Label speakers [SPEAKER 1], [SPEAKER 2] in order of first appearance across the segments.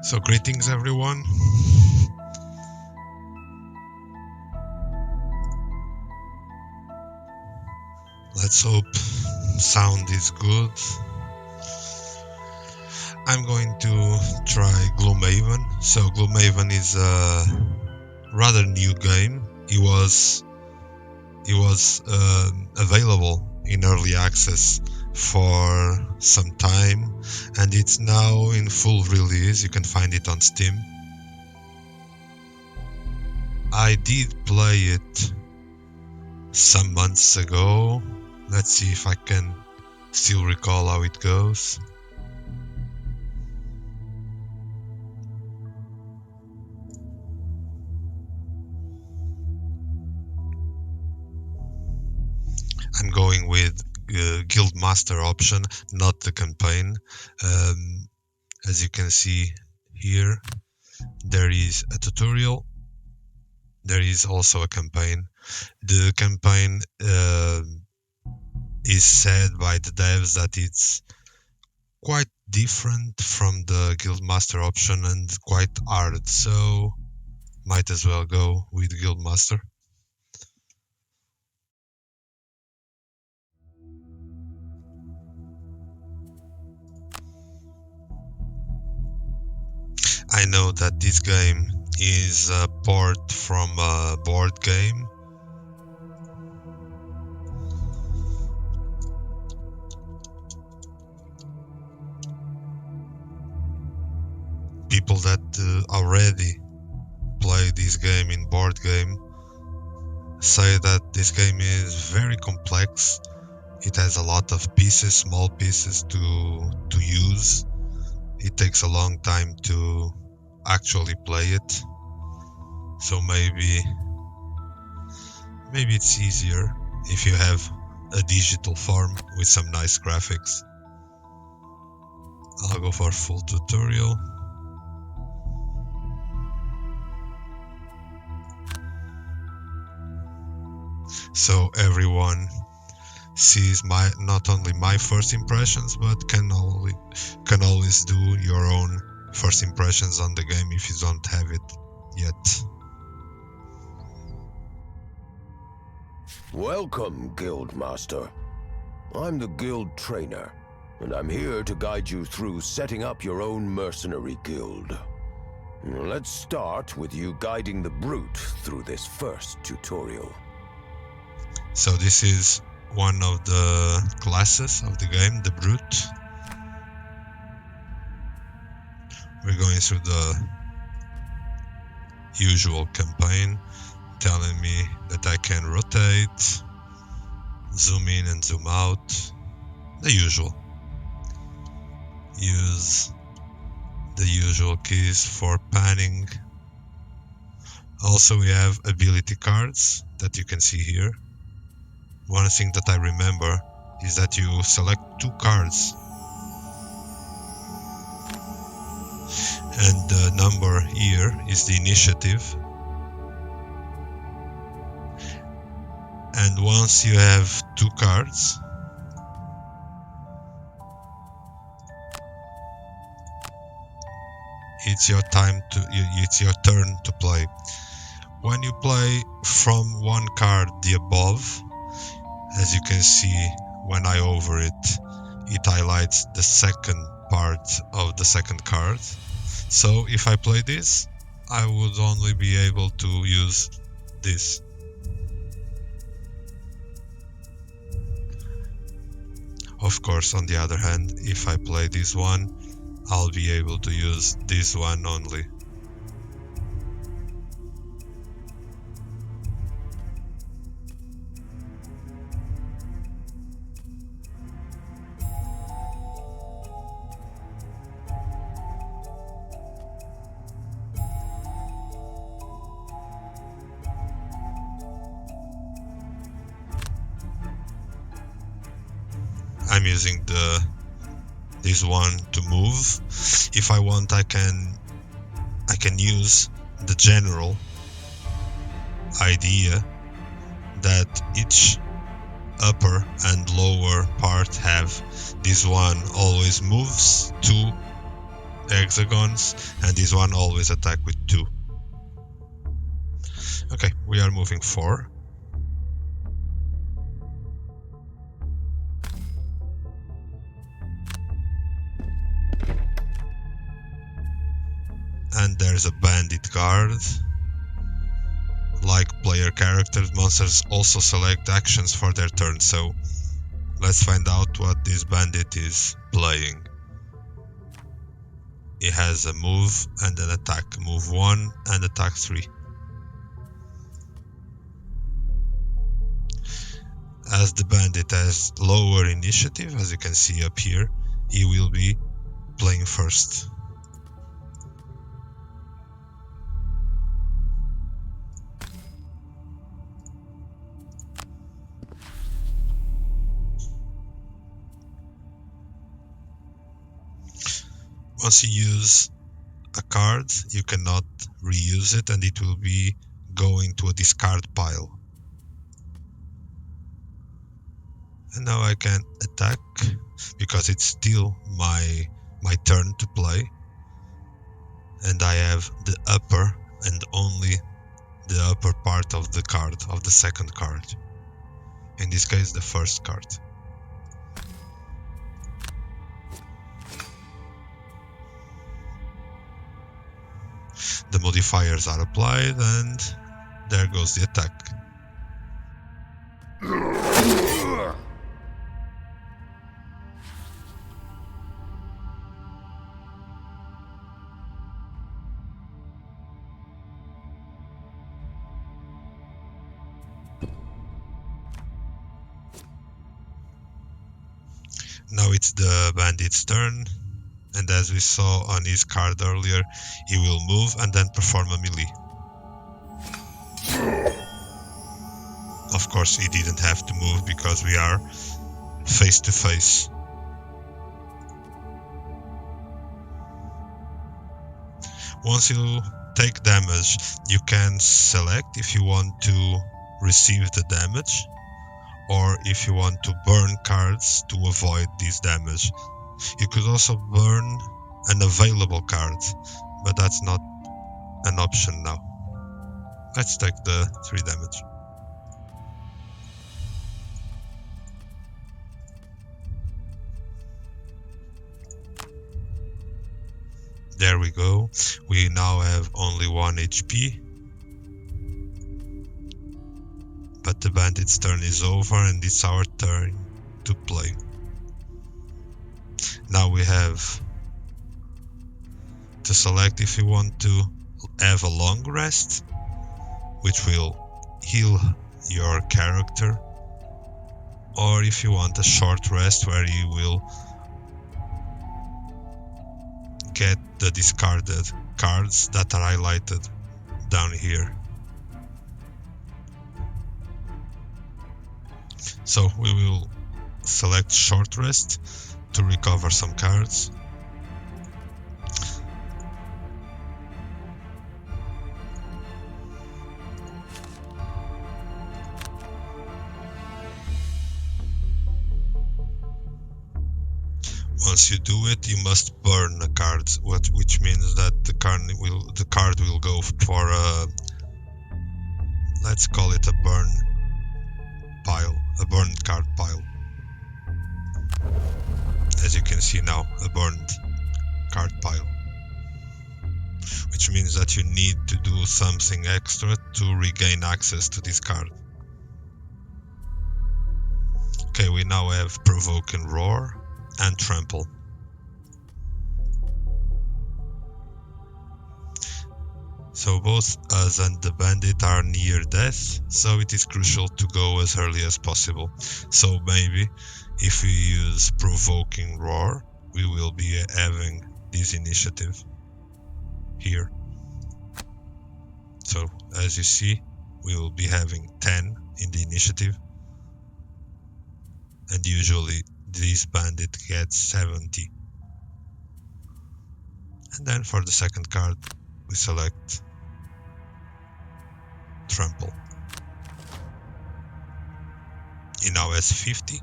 [SPEAKER 1] So greetings everyone. Let's hope sound is good. I'm going to try GLOOMHAVEN. So GLOOMHAVEN is a rather new game. It was available in early access for some time, and it's now in full release. You can find it on Steam. I did play it some months ago. Let's see if I can still recall how it goes. I'm going with Guild Master option, not the campaign. As you can see here, there is a tutorial. There is also a campaign. The campaign is said by the devs that it's quite different from the Guild Master option and quite hard, so might as well go with Guild Master. I know that this game is a port from a board game. People that already play this game in board game say that this game is very complex. It has a lot of pieces, small pieces to use. It takes a long time to actually play it. So maybe it's easier if you have a digital form with some nice graphics. I'll go for full tutorial. So everyone sees not only my first impressions, but can always do your own first impressions on the game if you don't have it yet.
[SPEAKER 2] Welcome, Guild Master. I'm the Guild Trainer, and I'm here to guide you through setting up your own mercenary guild. Let's start with you guiding the Brute through this first tutorial.
[SPEAKER 1] So this is one of the classes of the game, the Brute. We're going through the usual campaign, telling me that I can rotate, zoom in and zoom out, the usual. Use the usual keys for panning. Also we have ability cards that you can see here. One thing that I remember is that you select 2 cards and the number here is the initiative, and once you have 2 cards, it's your turn to play. When you play from one card the above, as you can see when I hover it, it highlights the second part of the second card. So if I play this, I would only be able to use this. Of course, on the other hand, if I play this one, I'll be able to use this one only. I'm using this one to move. If I want, I can use the general idea that each upper and lower part have. This one always moves 2 hexagons, and this one always attack with 2. Okay, we are moving 4. And there's a Bandit Card. Like player characters, monsters also select actions for their turn, so let's find out what this bandit is playing. It has a move and an attack. Move 1 and attack 3. As the bandit has lower initiative, as you can see up here, he will be playing first. Once you use a card, you cannot reuse it and it will be going to a discard pile. And now I can attack because it's still my turn to play. And I have the upper and only the upper part of the card, of the second card. In this case, the first card. The modifiers are applied and there goes the attack. Now it's the bandit's turn, and as we saw on his card earlier, he will move and then perform a melee. Of course, he didn't have to move because we are face to face. Once you take damage, you can select if you want to receive the damage or if you want to burn cards to avoid this damage. You could also burn an available card, but that's not an option now. Let's take the 3 damage. There we go. We now have only 1 HP. But the bandit's turn is over and it's our turn to play. Now we have to select if you want to have a long rest, which will heal your character, or if you want a short rest where you will get the discarded cards that are highlighted down here. So we will select short rest to recover some cards. Once you do it, you must burn a card, which means that the card will go for a, let's call it a burn pile, a burned card pile. As you can see now, a burned card pile. Which means that you need to do something extra to regain access to this card. Okay, we now have Provoke and Roar and Trample. So both us and the bandit are near death, so it is crucial to go as early as possible. So maybe if we use Provoking Roar, we will be having this initiative here. So as you see, we will be having 10 in the initiative, and usually this bandit gets 70. And then for the second card, we select Trample. He now has 50.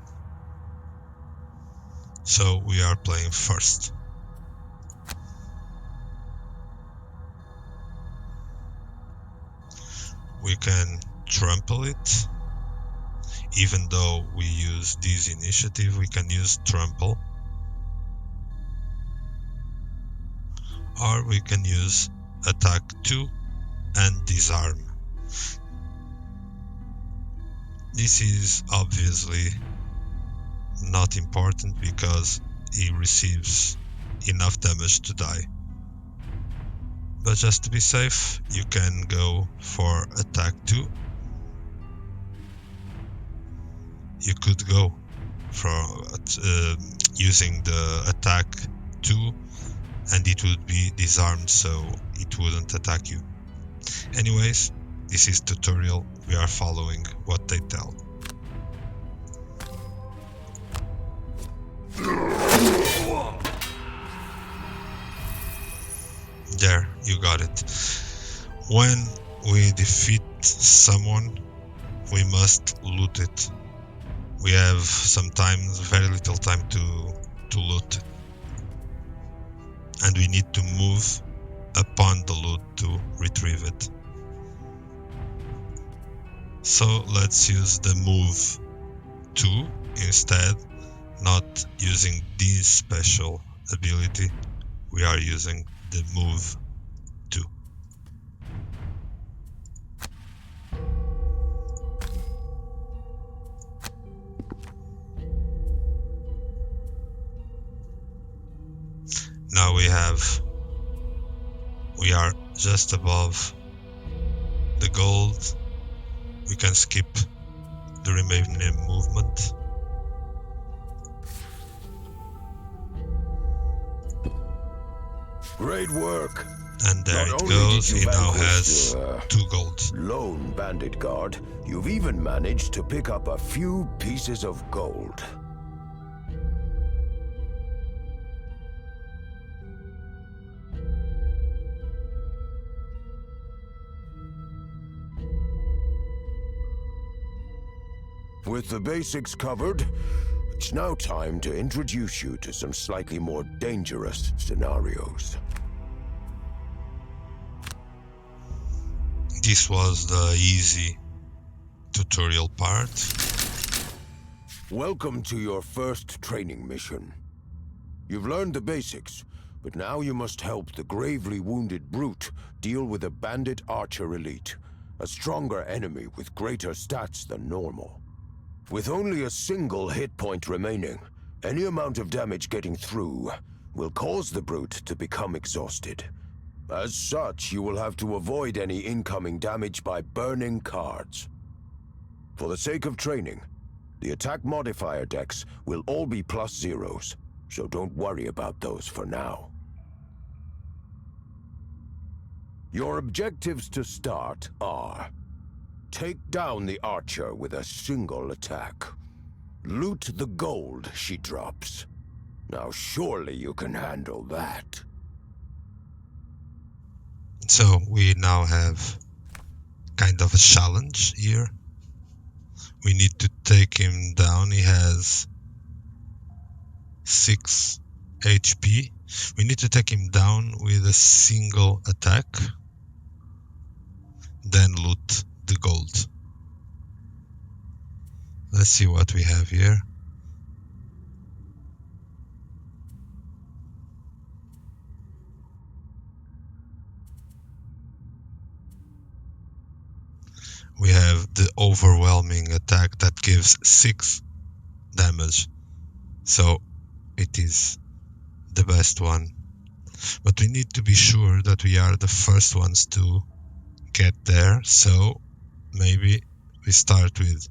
[SPEAKER 1] So we are playing first. We can trample it. Even though we use this initiative, we can use trample. Or we can use attack 2 and disarm. This is obviously not important because he receives enough damage to die. But just to be safe, you can go for attack 2. You could go for using the attack 2 and it would be disarmed, so it wouldn't attack you. Anyways, this is tutorial, we are following what they tell. There, you got it. When we defeat someone, we must loot it. We have sometimes very little time to loot. And we need to move upon the loot to retrieve it. So let's use the move 2 instead, not using this special ability. We are using the move 2. Now we are just above the gold. We can skip the remaining movement.
[SPEAKER 2] Great work.
[SPEAKER 1] And there
[SPEAKER 2] Not
[SPEAKER 1] it
[SPEAKER 2] only
[SPEAKER 1] goes,
[SPEAKER 2] did you
[SPEAKER 1] he now
[SPEAKER 2] vanquish
[SPEAKER 1] has
[SPEAKER 2] the
[SPEAKER 1] 2 gold.
[SPEAKER 2] lone bandit guard, you've even managed to pick up a few pieces of gold. With the basics covered, it's now time to introduce you to some slightly more dangerous scenarios.
[SPEAKER 1] This was the easy tutorial part.
[SPEAKER 2] Welcome to your first training mission. You've learned the basics, but now you must help the gravely wounded brute deal with a bandit archer elite, a stronger enemy with greater stats than normal. With only a single hit point remaining, any amount of damage getting through will cause the brute to become exhausted. As such, you will have to avoid any incoming damage by burning cards. For the sake of training, the attack modifier decks will all be +0s, so don't worry about those for now. Your objectives to start are: take down the archer with a single attack. Loot the gold she drops. Now surely you can handle that.
[SPEAKER 1] So we now have kind of a challenge here. We need to take him down. He has 6 HP. We need to take him down with a single attack. Then loot the gold. Let's see what we have here. We have the overwhelming attack that gives 6 damage. So it is the best one. But we need to be sure that we are the first ones to get there. So maybe we start with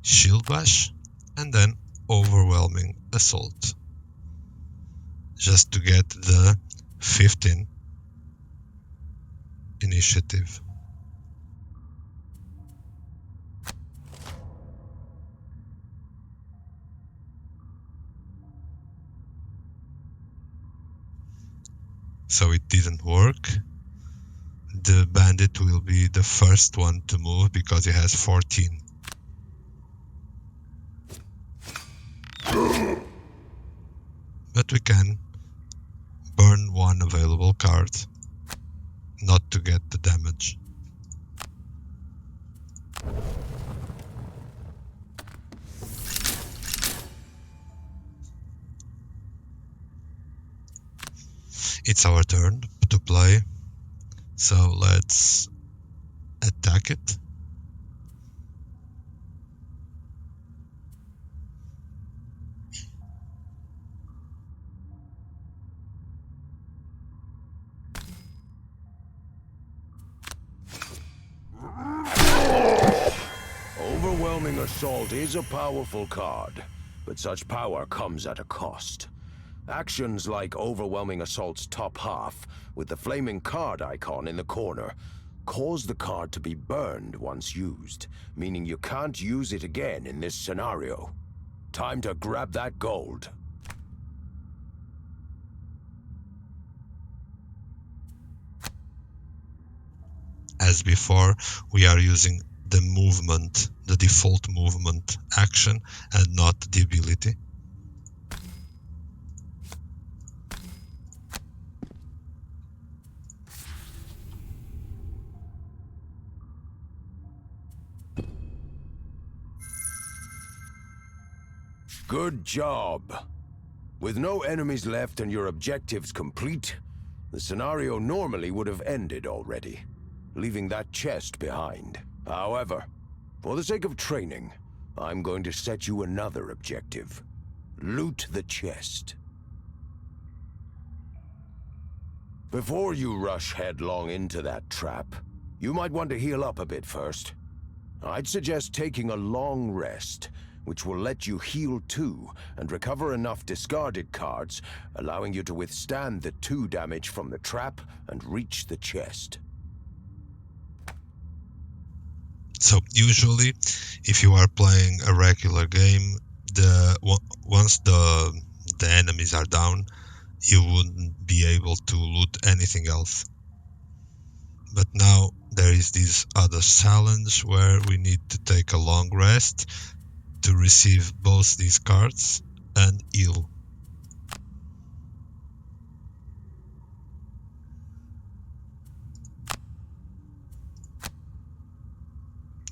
[SPEAKER 1] Shield Bash and then Overwhelming Assault. Just to get the 15 initiative. So it didn't work. The bandit will be the first one to move because he has 14. But we can burn one available card, not to get the damage. It's our turn to play, so let's attack it.
[SPEAKER 2] Overwhelming Assault is a powerful card, but such power comes at a cost. Actions like Overwhelming Assault's top half, with the flaming card icon in the corner, cause the card to be burned once used, meaning you can't use it again in this scenario. Time to grab that gold.
[SPEAKER 1] As before, we are using the movement, the default movement action, and not the ability.
[SPEAKER 2] Good job. With no enemies left and your objectives complete, the scenario normally would have ended already, leaving that chest behind. However, for the sake of training, I'm going to set you another objective. Loot the chest. Before you rush headlong into that trap, you might want to heal up a bit first. I'd suggest taking a long rest, which will let you heal too and recover enough discarded cards, allowing you to withstand the 2 damage from the trap and reach the chest.
[SPEAKER 1] So usually, if you are playing a regular game, once the enemies are down, you wouldn't be able to loot anything else. But now there is this other challenge where we need to take a long rest to receive both these cards and heal.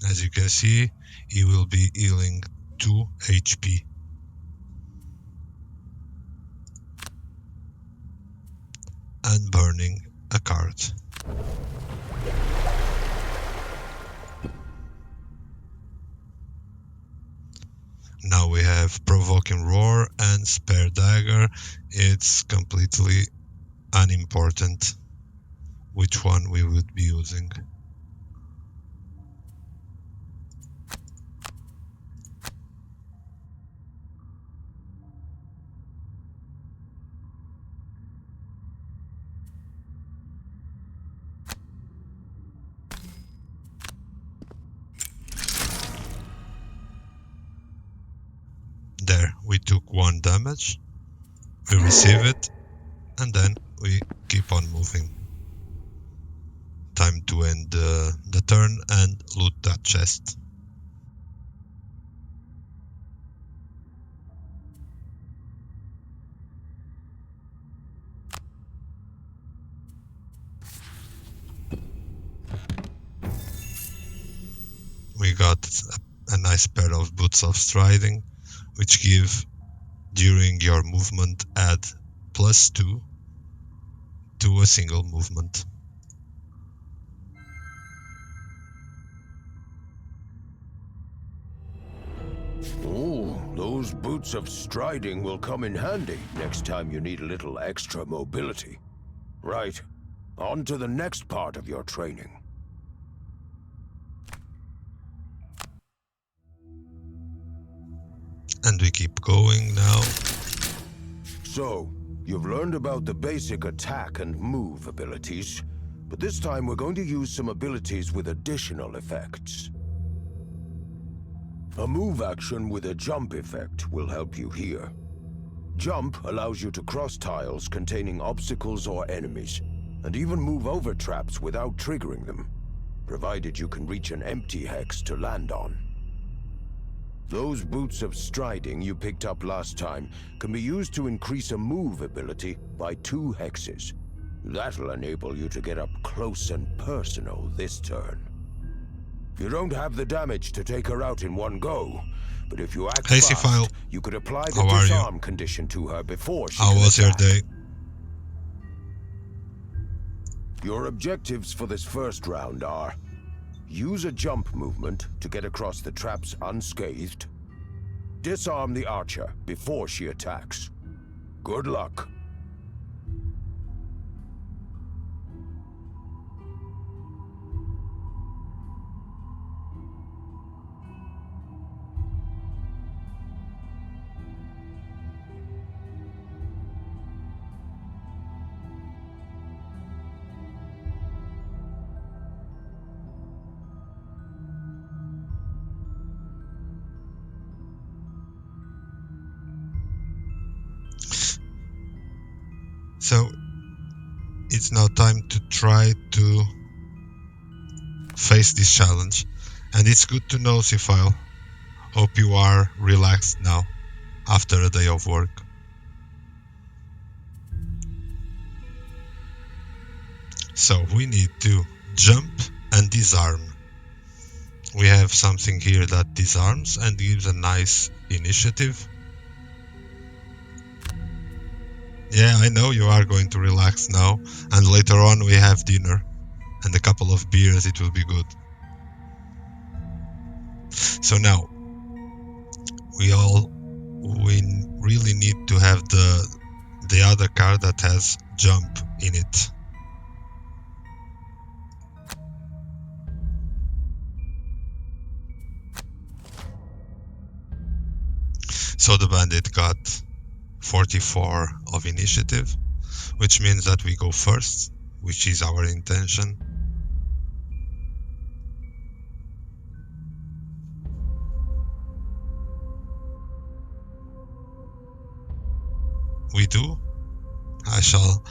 [SPEAKER 1] As you can see, he will be healing 2 HP. And burning a card. Now we have Provoking Roar and Spare Dagger. It's completely unimportant which one we would be using. There, we took 1 damage, we receive it, and then we keep on moving. Time to end the turn and loot that chest. We got a nice pair of Boots of Striding, which give, during your movement, add +2 to a single movement.
[SPEAKER 2] Oh, those Boots of Striding will come in handy next time you need a little extra mobility. Right, on to the next part of your training.
[SPEAKER 1] And we keep going now.
[SPEAKER 2] So, you've learned about the basic attack and move abilities, but this time we're going to use some abilities with additional effects. A move action with a jump effect will help you here. Jump allows you to cross tiles containing obstacles or enemies, and even move over traps without triggering them, provided you can reach an empty hex to land on. Those Boots of Striding you picked up last time can be used to increase a move ability by 2 hexes. That'll enable you to get up close and personal this turn. You don't have the damage to take her out in one go, but if you act fast, you could apply the disarm condition to her before she
[SPEAKER 1] How
[SPEAKER 2] can
[SPEAKER 1] was your
[SPEAKER 2] attack.
[SPEAKER 1] day?
[SPEAKER 2] Your objectives for this first round are: use a jump movement to get across the traps unscathed, disarm the archer before she attacks. Good luck.
[SPEAKER 1] So it's now time to try to face this challenge. And it's good to know, Cephile. Hope you are relaxed now after a day of work. So we need to jump and disarm. We have something here that disarms and gives a nice initiative. Yeah, I know you are going to relax now, and later on we have dinner and a couple of beers. It will be good. So now we really need to have the other card that has jump in it. So the bandit got 44 of initiative, which means that we go first, which is our intention. We do. I shall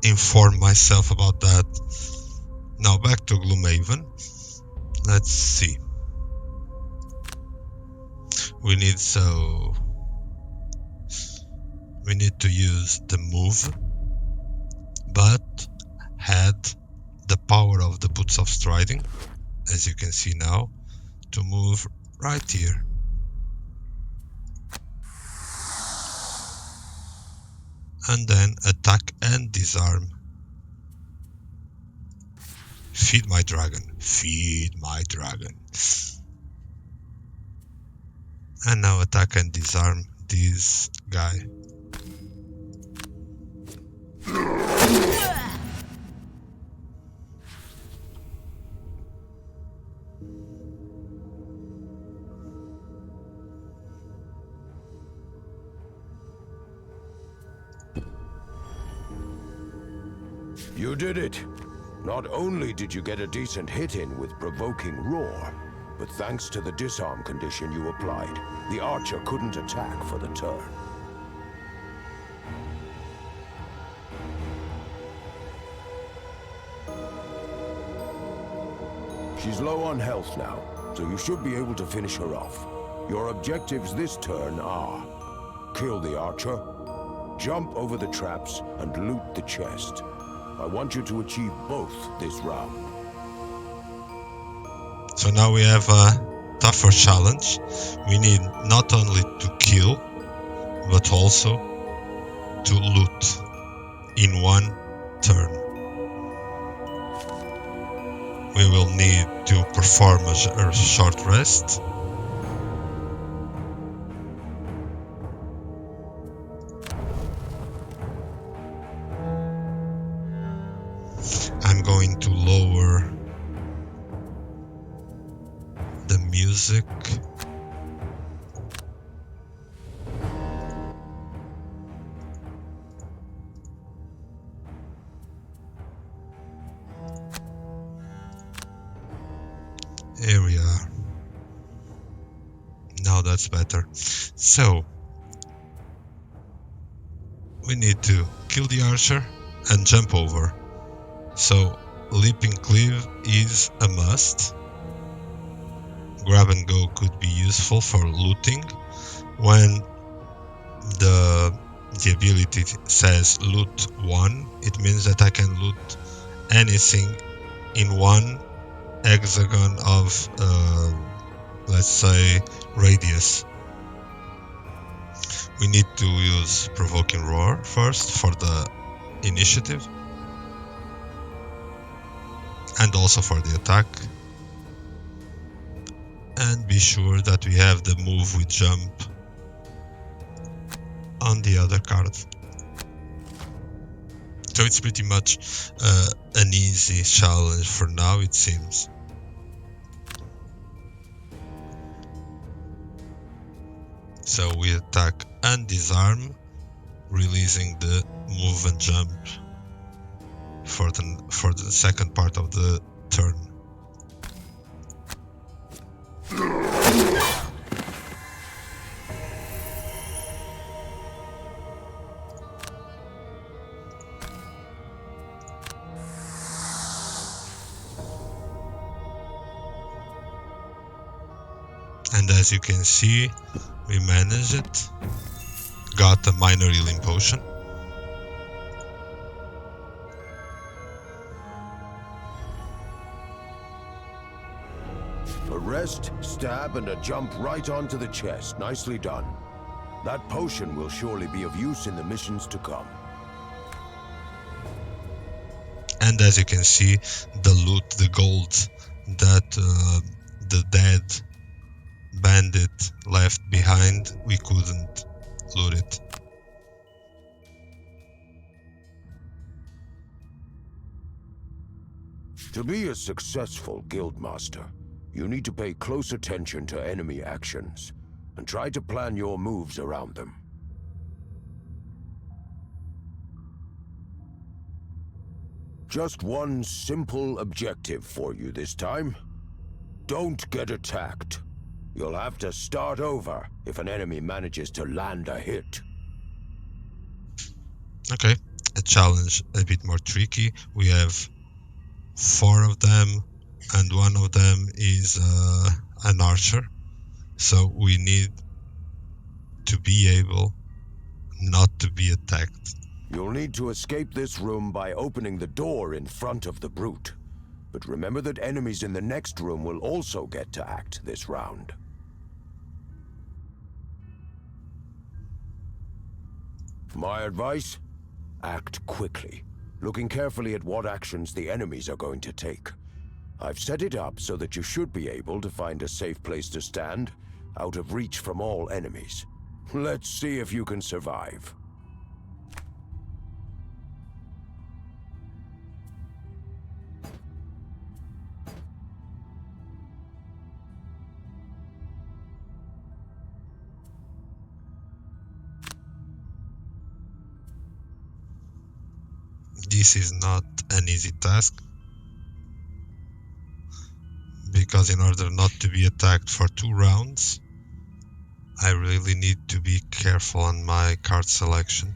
[SPEAKER 1] inform myself about that. Now back to Gloomhaven. Let's see. We need to use the move, but had the power of the Boots of Striding, as you can see now, to move right here. And then attack and disarm. Feed my dragon. Feed my dragon. And now attack and disarm this guy.
[SPEAKER 2] You did it! Not only did you get a decent hit in with Provoking Roar, but thanks to the disarm condition you applied, the archer couldn't attack for the turn. She's low on health now, so you should be able to finish her off. Your objectives this turn are: kill the archer, jump over the traps, and loot the chest. I want you to achieve both this round.
[SPEAKER 1] So now we have a tougher challenge. We need not only to kill, but also to loot in one turn. We will need to perform a short rest. I'm going to lower the music. Here we are. Now that's better. So we need to kill the archer and jump over. So leaping cleave is a must. Grab and go could be useful for looting. When the ability says loot 1, it means that I can loot anything in one hexagon of, let's say, radius. We need to use Provoking Roar first for the initiative. and also for the attack. And be sure that we have the move with jump on the other card. So it's pretty much an easy challenge for now, it seems. So we attack and disarm, releasing the move and jump for the second part of the turn. And as you can see, we managed it. Got a minor healing potion.
[SPEAKER 2] A rest, stab, and a jump right onto the chest. Nicely done. That potion will surely be of use in the missions to come.
[SPEAKER 1] And as you can see, the loot, the gold that the dead bandit left behind, we couldn't loot it.
[SPEAKER 2] To be a successful guildmaster, you need to pay close attention to enemy actions and try to plan your moves around them. Just one simple objective for you this time. Don't get attacked. You'll have to start over if an enemy manages to land a hit.
[SPEAKER 1] Okay, a challenge a bit more tricky. We have 4 of them, and one of them is an archer. So we need to be able not to be attacked.
[SPEAKER 2] You'll need to escape this room by opening the door in front of the brute. But remember that enemies in the next room will also get to act this round. My advice? Act quickly, looking carefully at what actions the enemies are going to take. I've set it up so that you should be able to find a safe place to stand, out of reach from all enemies. Let's see if you can survive.
[SPEAKER 1] This is not an easy task, because in order not to be attacked for 2 rounds, I really need to be careful on my card selection.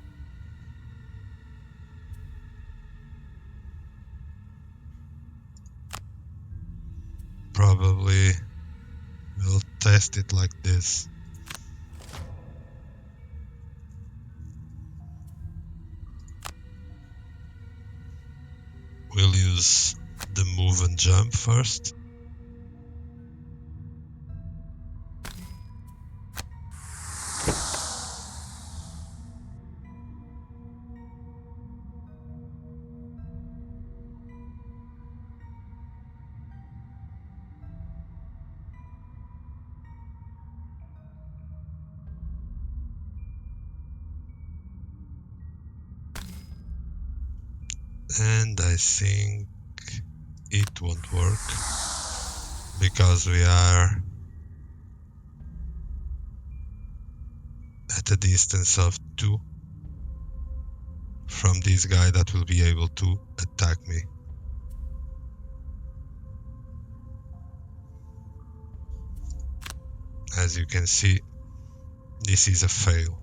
[SPEAKER 1] Probably we'll test it like this. We'll use the move and jump first. And I think it won't work because we are at a distance of 2 from this guy that will be able to attack me. As you can see, this is a fail.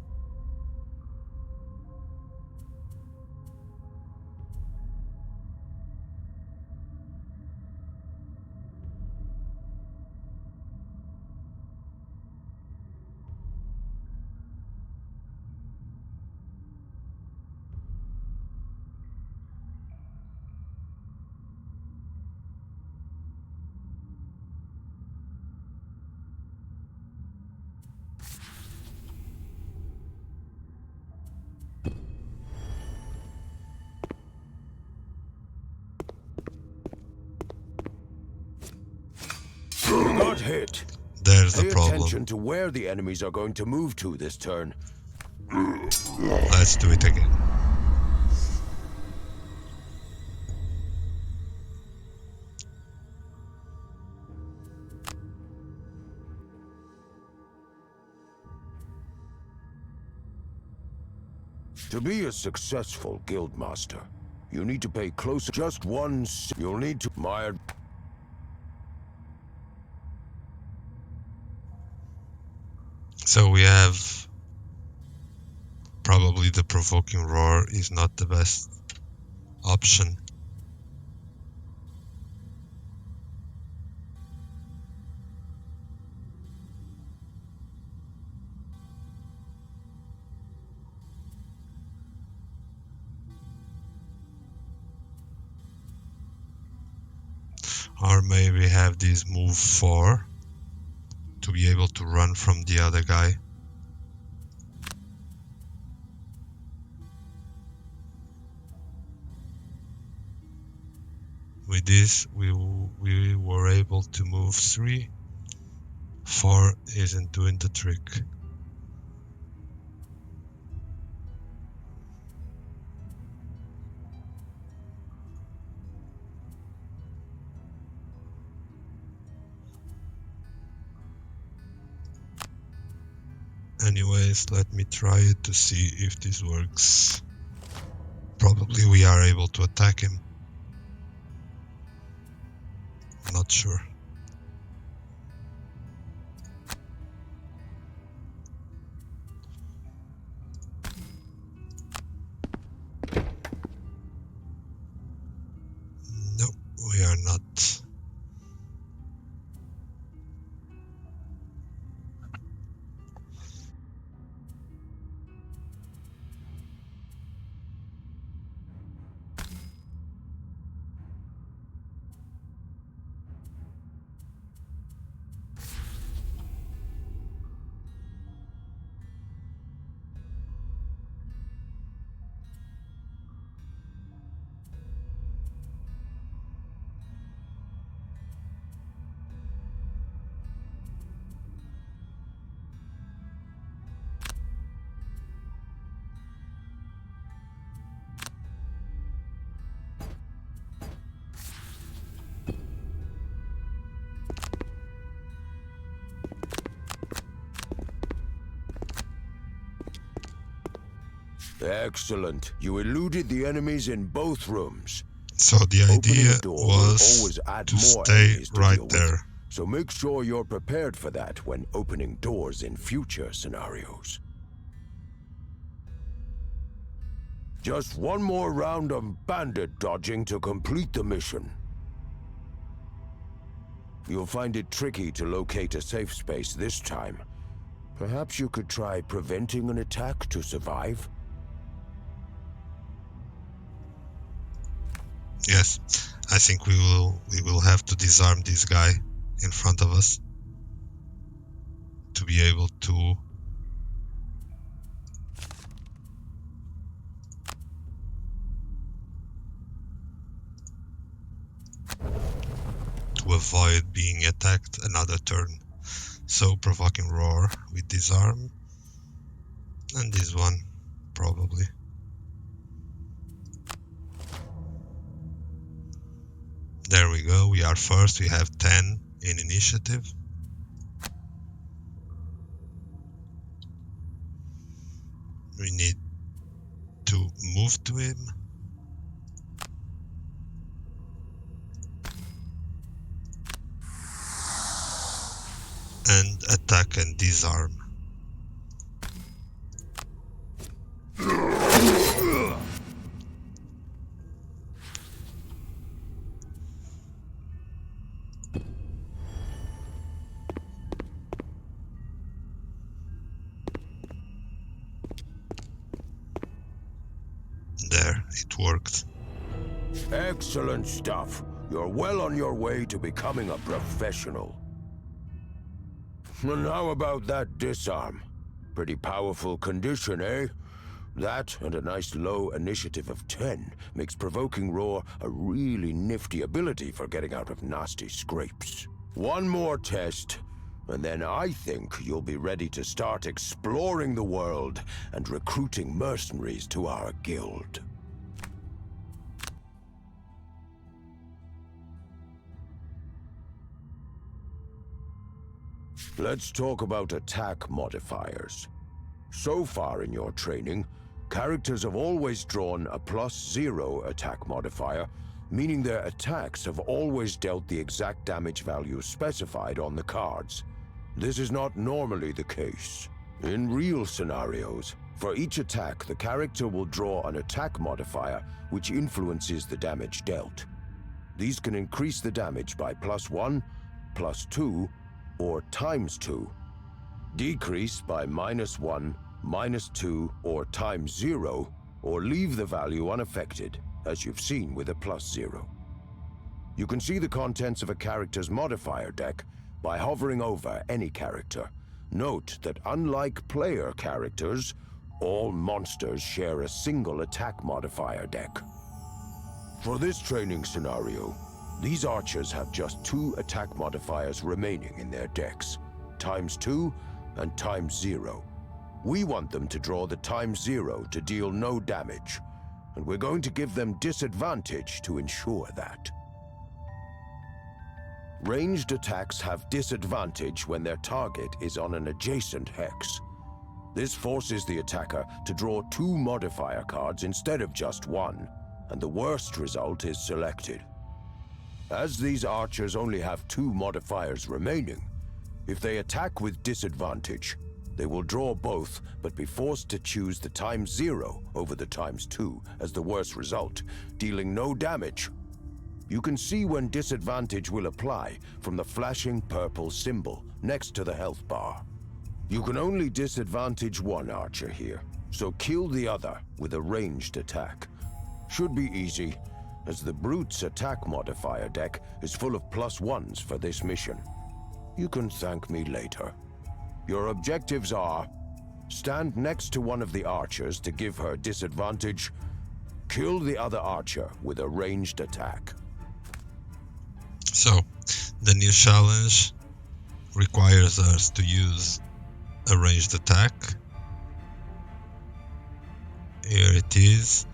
[SPEAKER 2] hit.
[SPEAKER 1] There's the
[SPEAKER 2] Pay
[SPEAKER 1] problem.
[SPEAKER 2] attention to where the enemies are going to move to this turn.
[SPEAKER 1] Let's do it again.
[SPEAKER 2] To be a successful guildmaster, you need to pay close. Just one. You'll need to.
[SPEAKER 1] So we have probably the provoking roar is not the best option. Or maybe have this move 4 to be able to run from the other guy. With this, we were able to move 3. 4 isn't doing the trick. Anyways, let me try it to see if this works. Probably we are able to attack him. Not sure. No, we are not.
[SPEAKER 2] Excellent. You eluded the enemies in both rooms.
[SPEAKER 1] So the idea was to stay right there.
[SPEAKER 2] So make sure you're prepared for that when opening doors in future scenarios. Just one more round of bandit dodging to complete the mission. You'll find it tricky to locate a safe space this time. Perhaps you could try preventing an attack to survive?
[SPEAKER 1] Yes, I think we will have to disarm this guy in front of us to be able to avoid being attacked another turn. So provoking roar with disarm, and this one probably. There we go, we are first, we have 10 in initiative. We need to move to him. And attack and disarm. There, it worked.
[SPEAKER 2] Excellent stuff. You're well on your way to becoming a professional. And how about that disarm? Pretty powerful condition, eh? That and a nice low initiative of 10 makes Provoking Roar a really nifty ability for getting out of nasty scrapes. One more test, and then I think you'll be ready to start exploring the world and recruiting mercenaries to our guild. Let's talk about attack modifiers. So far in your training, characters have always drawn a +0 attack modifier, meaning their attacks have always dealt the exact damage value specified on the cards. This is not normally the case. In real scenarios, for each attack, the character will draw an attack modifier which influences the damage dealt. These can increase the damage by +1, +2, or ×2, decrease by -1, -2, or ×0, or leave the value unaffected, as you've seen with a +0. You can see the contents of a character's modifier deck by hovering over any character. Note that unlike player characters, all monsters share a single attack modifier deck. For this training scenario, these archers have just 2 attack modifiers remaining in their decks, ×2 and ×0. We want them to draw the ×0 to deal no damage, and we're going to give them disadvantage to ensure that. Ranged attacks have disadvantage when their target is on an adjacent hex. This forces the attacker to draw 2 modifier cards instead of just 1, and the worst result is selected. As these archers only have 2 modifiers remaining, if they attack with disadvantage, they will draw both but be forced to choose the ×0 over the ×2 as the worst result, dealing no damage. You can see when disadvantage will apply from the flashing purple symbol next to the health bar. You can only disadvantage one archer here, so kill the other with a ranged attack. Should be easy, as the Brute's attack modifier deck is full of +1s for this mission. You can thank me later. Your objectives are: stand next to one of the archers to give her disadvantage, kill the other archer with a ranged attack.
[SPEAKER 1] So, the new challenge requires us to use a ranged attack. Here it is.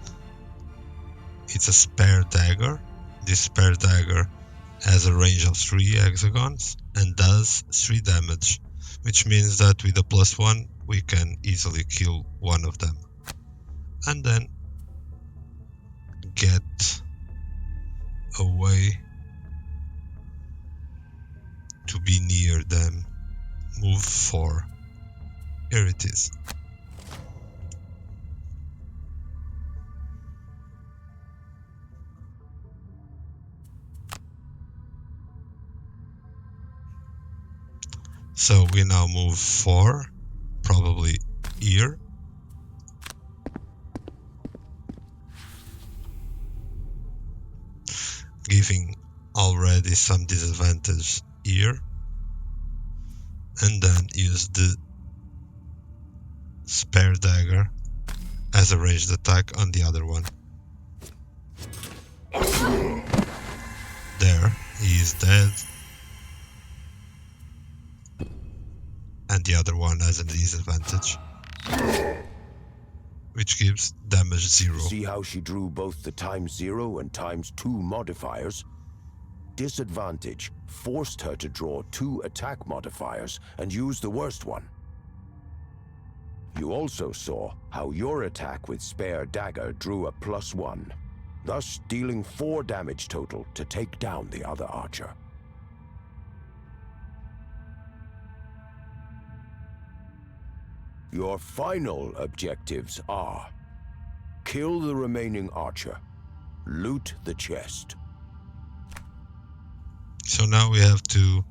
[SPEAKER 1] It's a spare dagger. This spare dagger has a range of 3 hexagons and does 3 damage, which means that with a +1 we can easily kill one of them. And then get away to be near them. Move 4. Here it is. So we now move 4, probably here. Giving already some disadvantage here. And then use the spare dagger as a ranged attack on the other one. There, he is dead. And the other one has a disadvantage, which gives damage 0.
[SPEAKER 2] See how she drew both the ×0 and ×2 modifiers? Disadvantage forced her to draw 2 attack modifiers and use the worst one. You also saw how your attack with spare dagger drew a +1, thus dealing 4 damage total to take down the other archer. Your final objectives are: kill the remaining archer, loot the chest.
[SPEAKER 1] So now we have to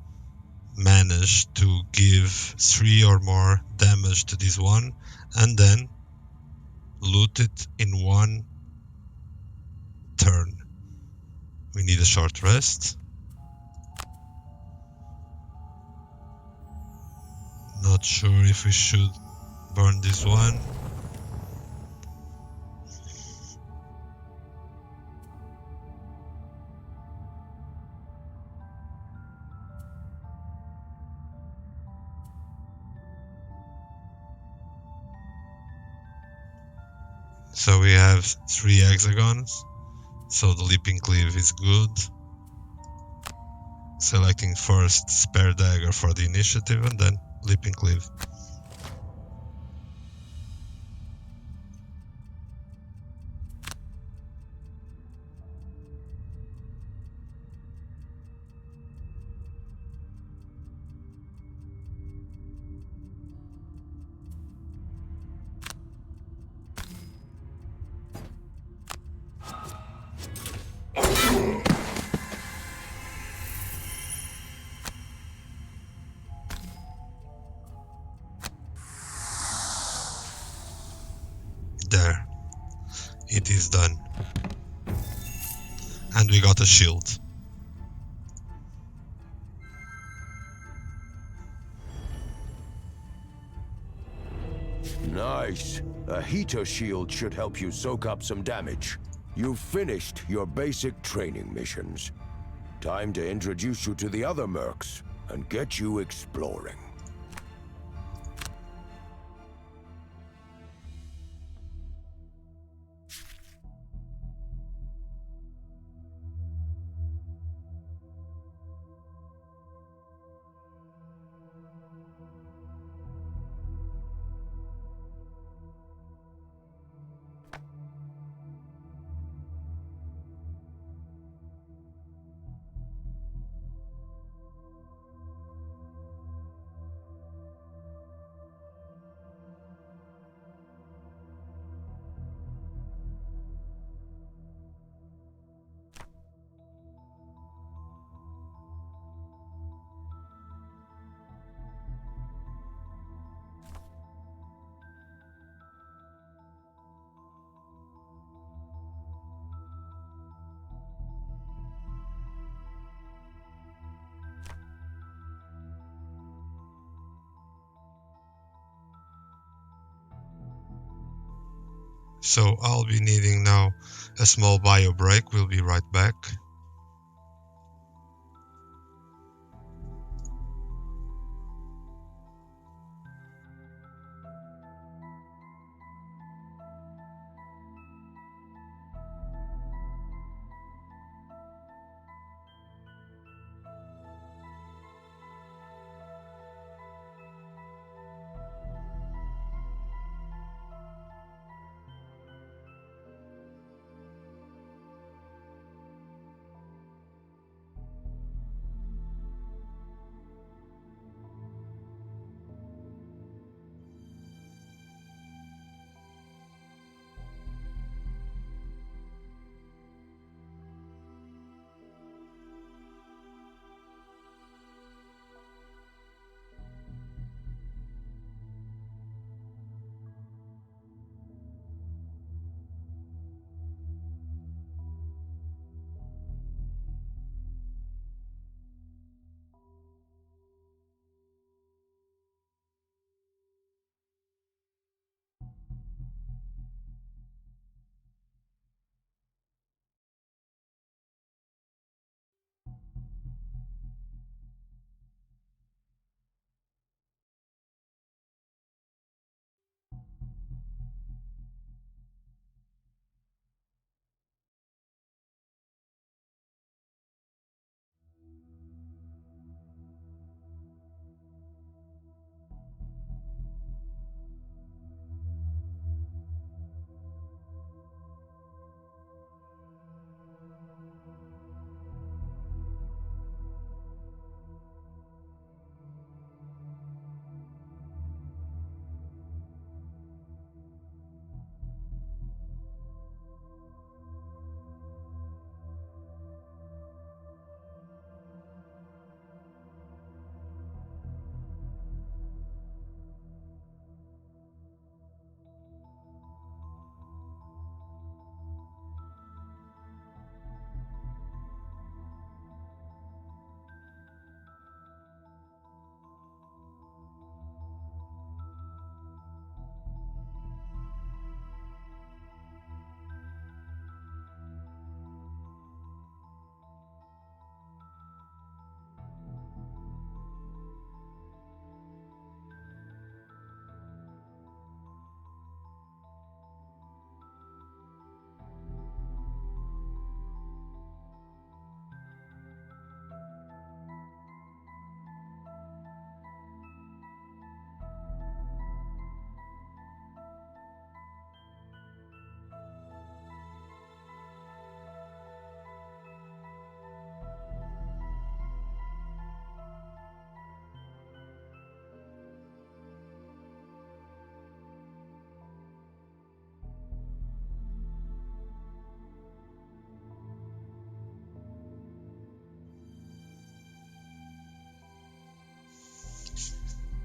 [SPEAKER 1] manage to give 3 or more damage to this one, and then loot it in 1 turn. We need a short rest. Not sure if we should burn this one. So we have 3 hexagons. So the leaping cleave is good. Selecting first spare dagger for the initiative and then leaping cleave. There, it is done. And we got a shield.
[SPEAKER 2] Nice. A heater shield should help you soak up some damage. You've finished your basic training missions. Time to introduce you to the other mercs and get you exploring.
[SPEAKER 1] So I'll be needing now a small bio break. We'll be right back.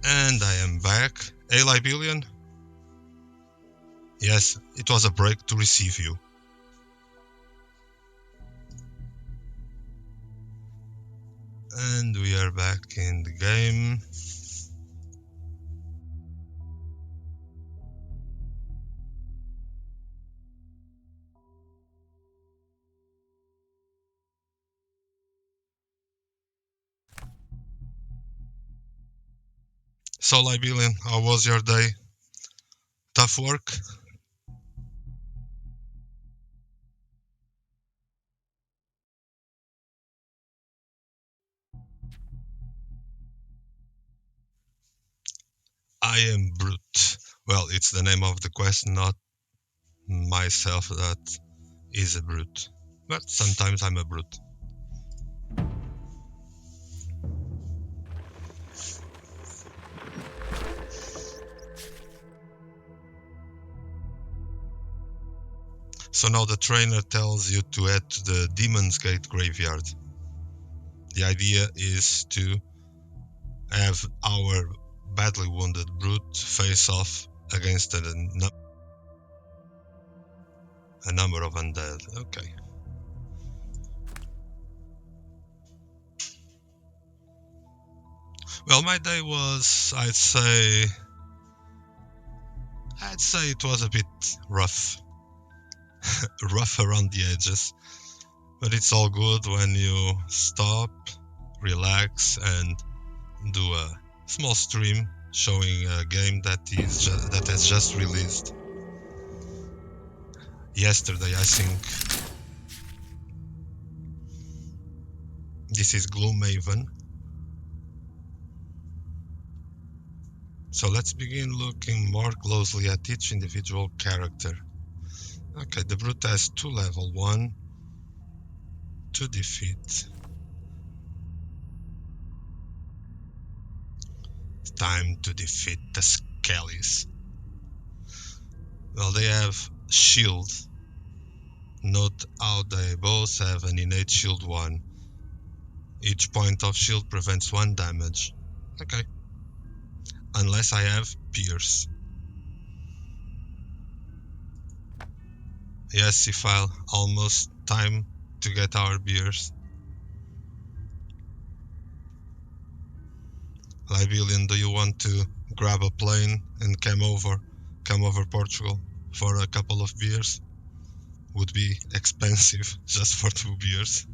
[SPEAKER 1] And I am back. Hey, Libelian? Yes, it was a break to receive you. And we are back in the game. So, Libelian, how was your day? Tough work? I am Brute. Well, it's the name of the quest, not myself that is a brute. But sometimes I'm a brute. So now the trainer tells you to head to the Demon's Gate graveyard. The idea is to have our badly wounded brute face off against a number of undead. Okay. Well, my day was, I'd say it was a bit rough, rough around the edges, but it's all good when you stop, relax, and do a small stream showing a game that has just released yesterday, I think. This is Gloomhaven. So let's begin looking more closely at each individual character. Okay, the brute has 2 level 1 to defeat. Time to defeat the Skellies. Well, they have shield. Note how they both have an innate shield 1. Each point of shield prevents 1 damage. Okay. Unless I have pierce. Yes, Seafile, almost time to get our beers. Libelian, do you want to grab a plane and come over Portugal for a couple of beers? Would be expensive just for 2 beers.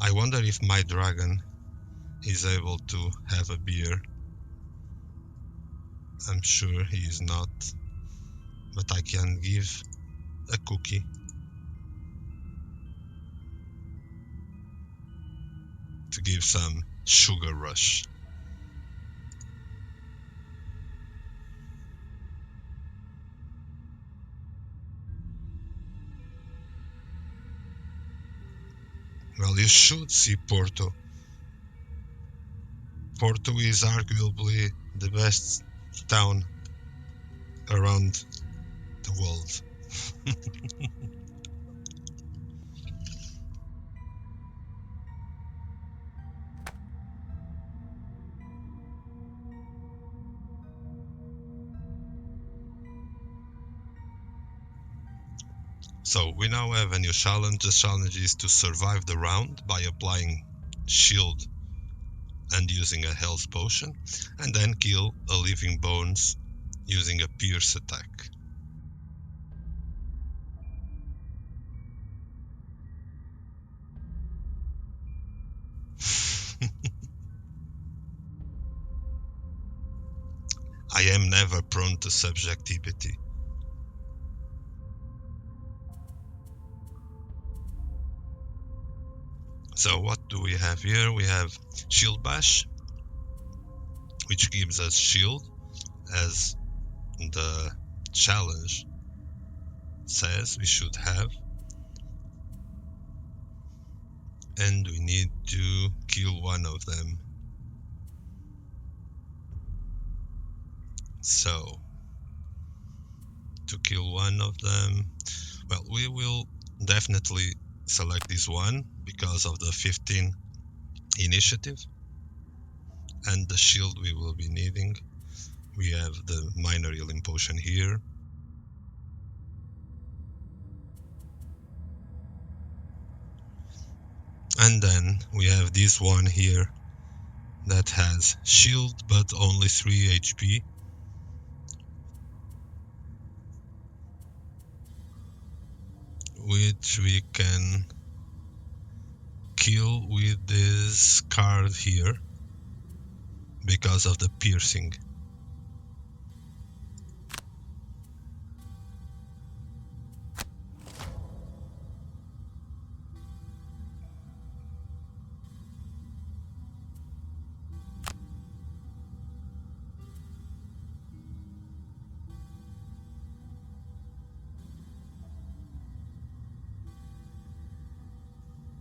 [SPEAKER 1] I wonder if my dragon is able to have a beer. I'm sure he is not, but I can give a cookie to give some sugar rush. Well, you should see Porto. Porto is arguably the best town around the world. So we now have a new challenge. The challenge is to survive the round by applying shield and using a health potion, and then kill a living bones using a pierce attack. I am never prone to subjectivity. So what do we have here? We have Shield Bash, which gives us shield, as the challenge says we should have. And we need to kill one of them. So, to kill one of them, well, we will definitely select this one because of the 15 initiative and the shield we will be needing. We have the minor healing potion here. And then we have this one here that has shield but only 3 HP. Which we can kill with this card here because of the piercing.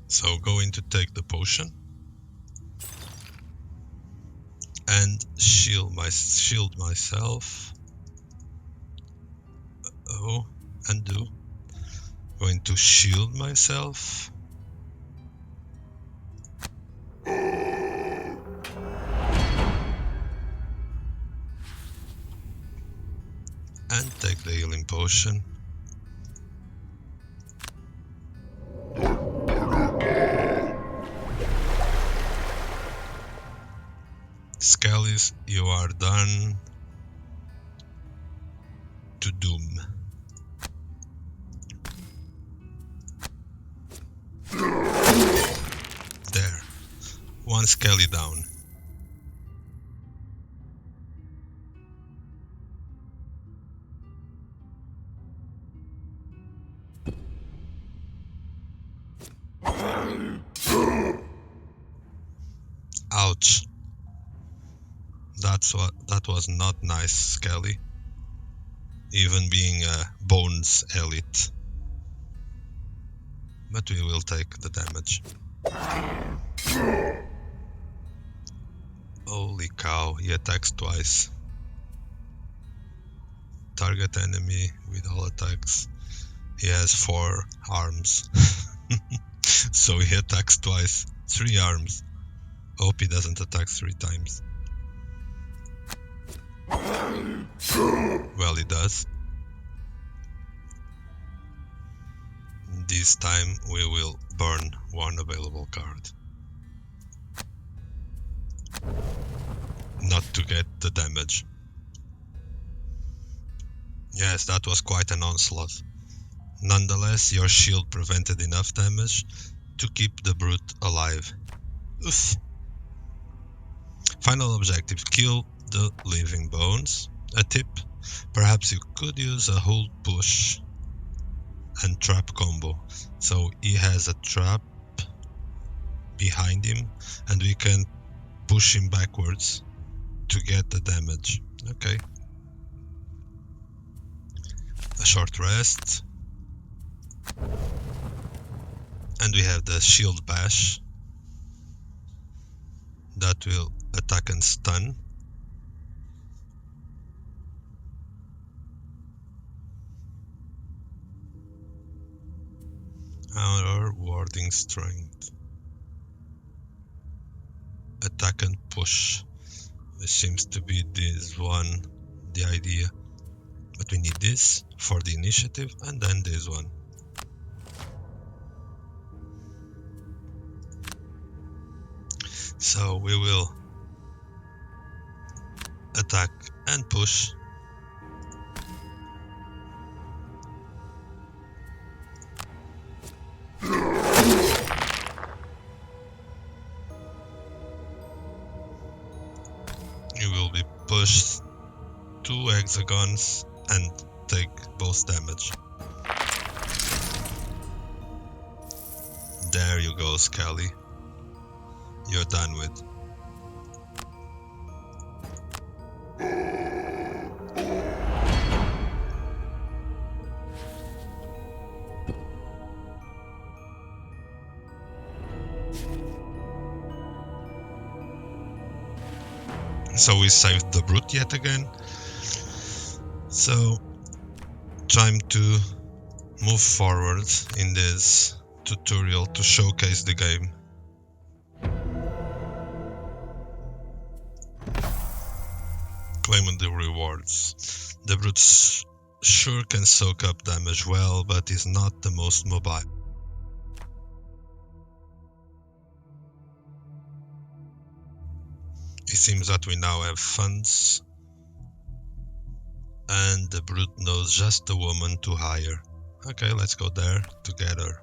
[SPEAKER 1] So going to take the potion and shield myself. Oh, undo. Going to shield myself. And take the healing potion. Skellies, you are done to doom. There. One Skelly down. Ouch. That was not nice, Skelly. Even being a bones elite. But we will take the damage. Holy cow, he attacks twice. Target enemy with all attacks. He has 4 arms. So he attacks twice. 3 arms. Hope he doesn't attack 3 times. Well, he does. This time we will burn one available card. Not to get the damage. Yes, that was quite an onslaught. Nonetheless, your shield prevented enough damage to keep the brute alive. Oof. Final objective, kill the living bones. A tip, perhaps you could use a hold push and trap combo. So he has a trap behind him and we can push him backwards to get the damage. Okay. A short rest. And we have the shield bash that will attack and stun. Our warding strength. Attack and push. This seems to be this one, the idea. But we need this for the initiative and then this one. So we will attack and push. You will be pushed 2 hexagons and take both damage. There you go, Skelly. You're done with. So we saved the brute yet again. So time to move forward in this tutorial to showcase the game. Claiming the rewards. The brute sure can soak up damage well, but is not the most mobile. It seems that we now have funds, and the brute knows just the woman to hire. Okay, let's go there together.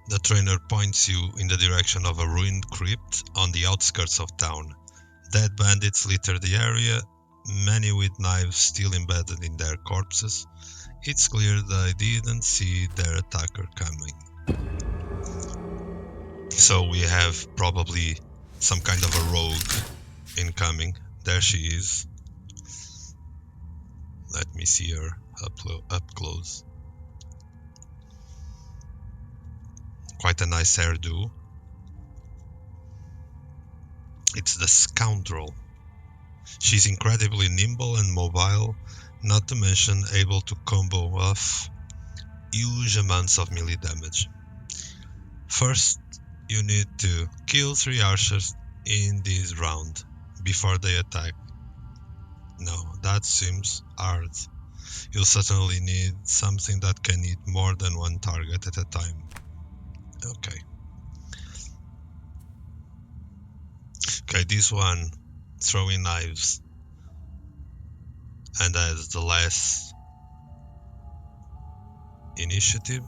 [SPEAKER 1] The trainer points you in the direction of a ruined crypt on the outskirts of town. Dead bandits litter the area, many with knives still embedded in their corpses. It's clear they didn't see their attacker coming. So we have probably some kind of a rogue incoming. There she is. Let me see her up close. Quite a nice hairdo. It's the scoundrel. She's incredibly nimble and mobile, not to mention able to combo off huge amounts of melee damage. First, you need to kill 3 archers in this round before they attack. No, that seems hard. You'll certainly need something that can hit more than one target at a time. Okay. Okay, this one, throwing knives, and has the less initiative.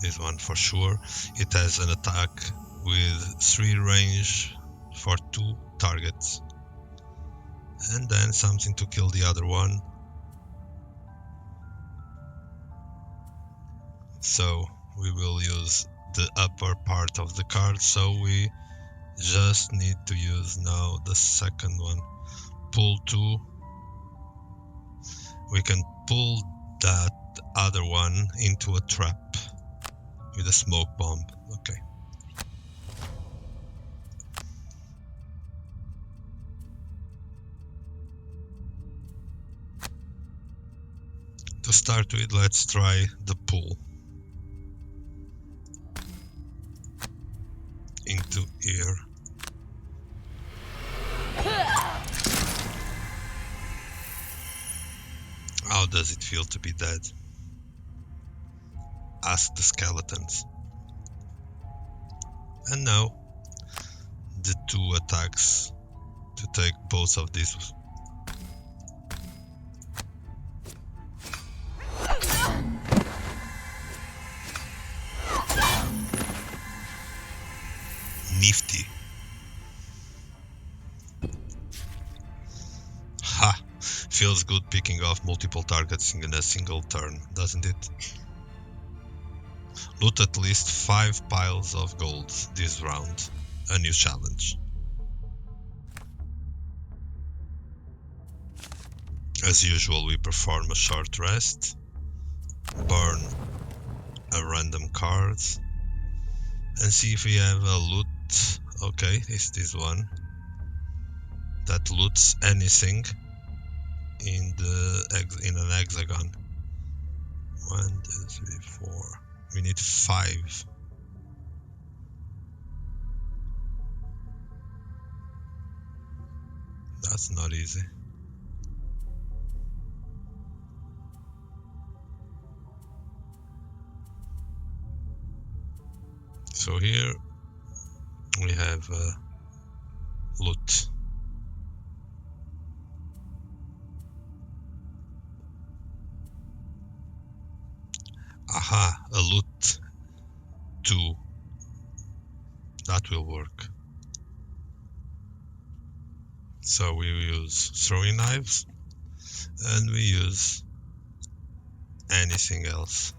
[SPEAKER 1] This one for sure. It has an attack with 3 range for 2 targets. And then something to kill the other one. So we will use the upper part of the card, so we just need to use now the second one. Pull 2. We can pull that other one into a trap with a smoke bomb. Okay. To start with, let's try the pull into here. How does it feel to be dead? Ask the skeletons. And now, the 2 attacks to take both of these. Nifty. Ha! Feels good picking off multiple targets in a single turn, doesn't it? Loot at least 5 piles of gold this round. A new challenge. As usual, we perform a short rest, burn a random card, and see if we have a loot. Okay, it's this one that loots anything in an hexagon. 1, 2, 3, 4. We need 5. That's not easy. So here we have loot. Aha, a loot 2. That will work. So we use throwing knives, and we use anything else.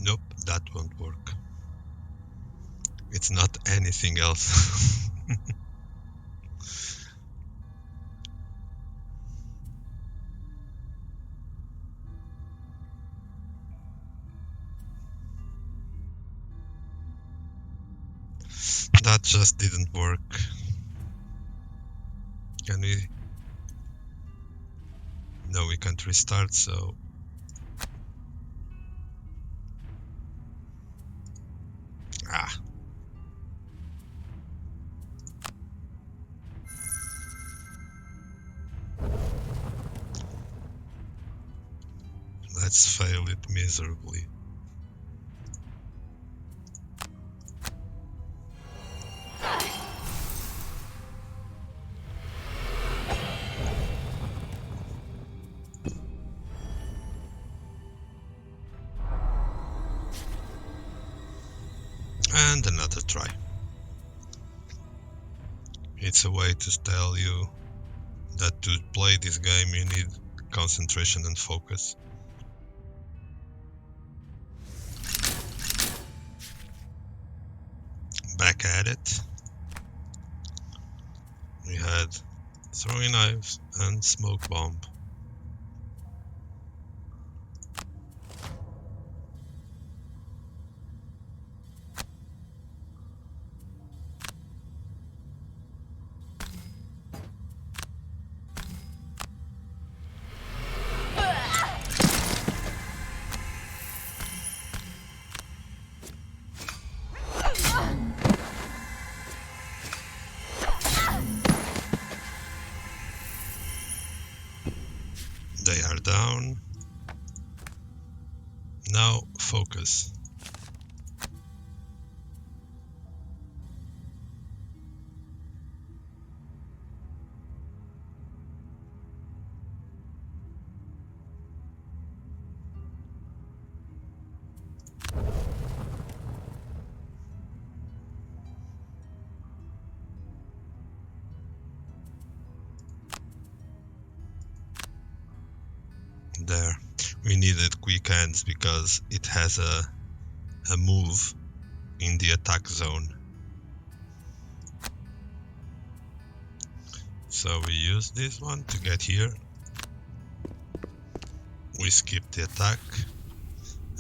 [SPEAKER 1] Nope, that won't work. It's not anything else. That just didn't work. Can we? No, we can't restart, so... Ah. Let's fail it miserably. And another try. It's a way to tell you that to play this game you need concentration and focus. Back at it. We had throwing knives and smoke bomb. They are down. Now focus. There. We needed quick hands because it has a move in the attack zone. So we use this one to get here. We skip the attack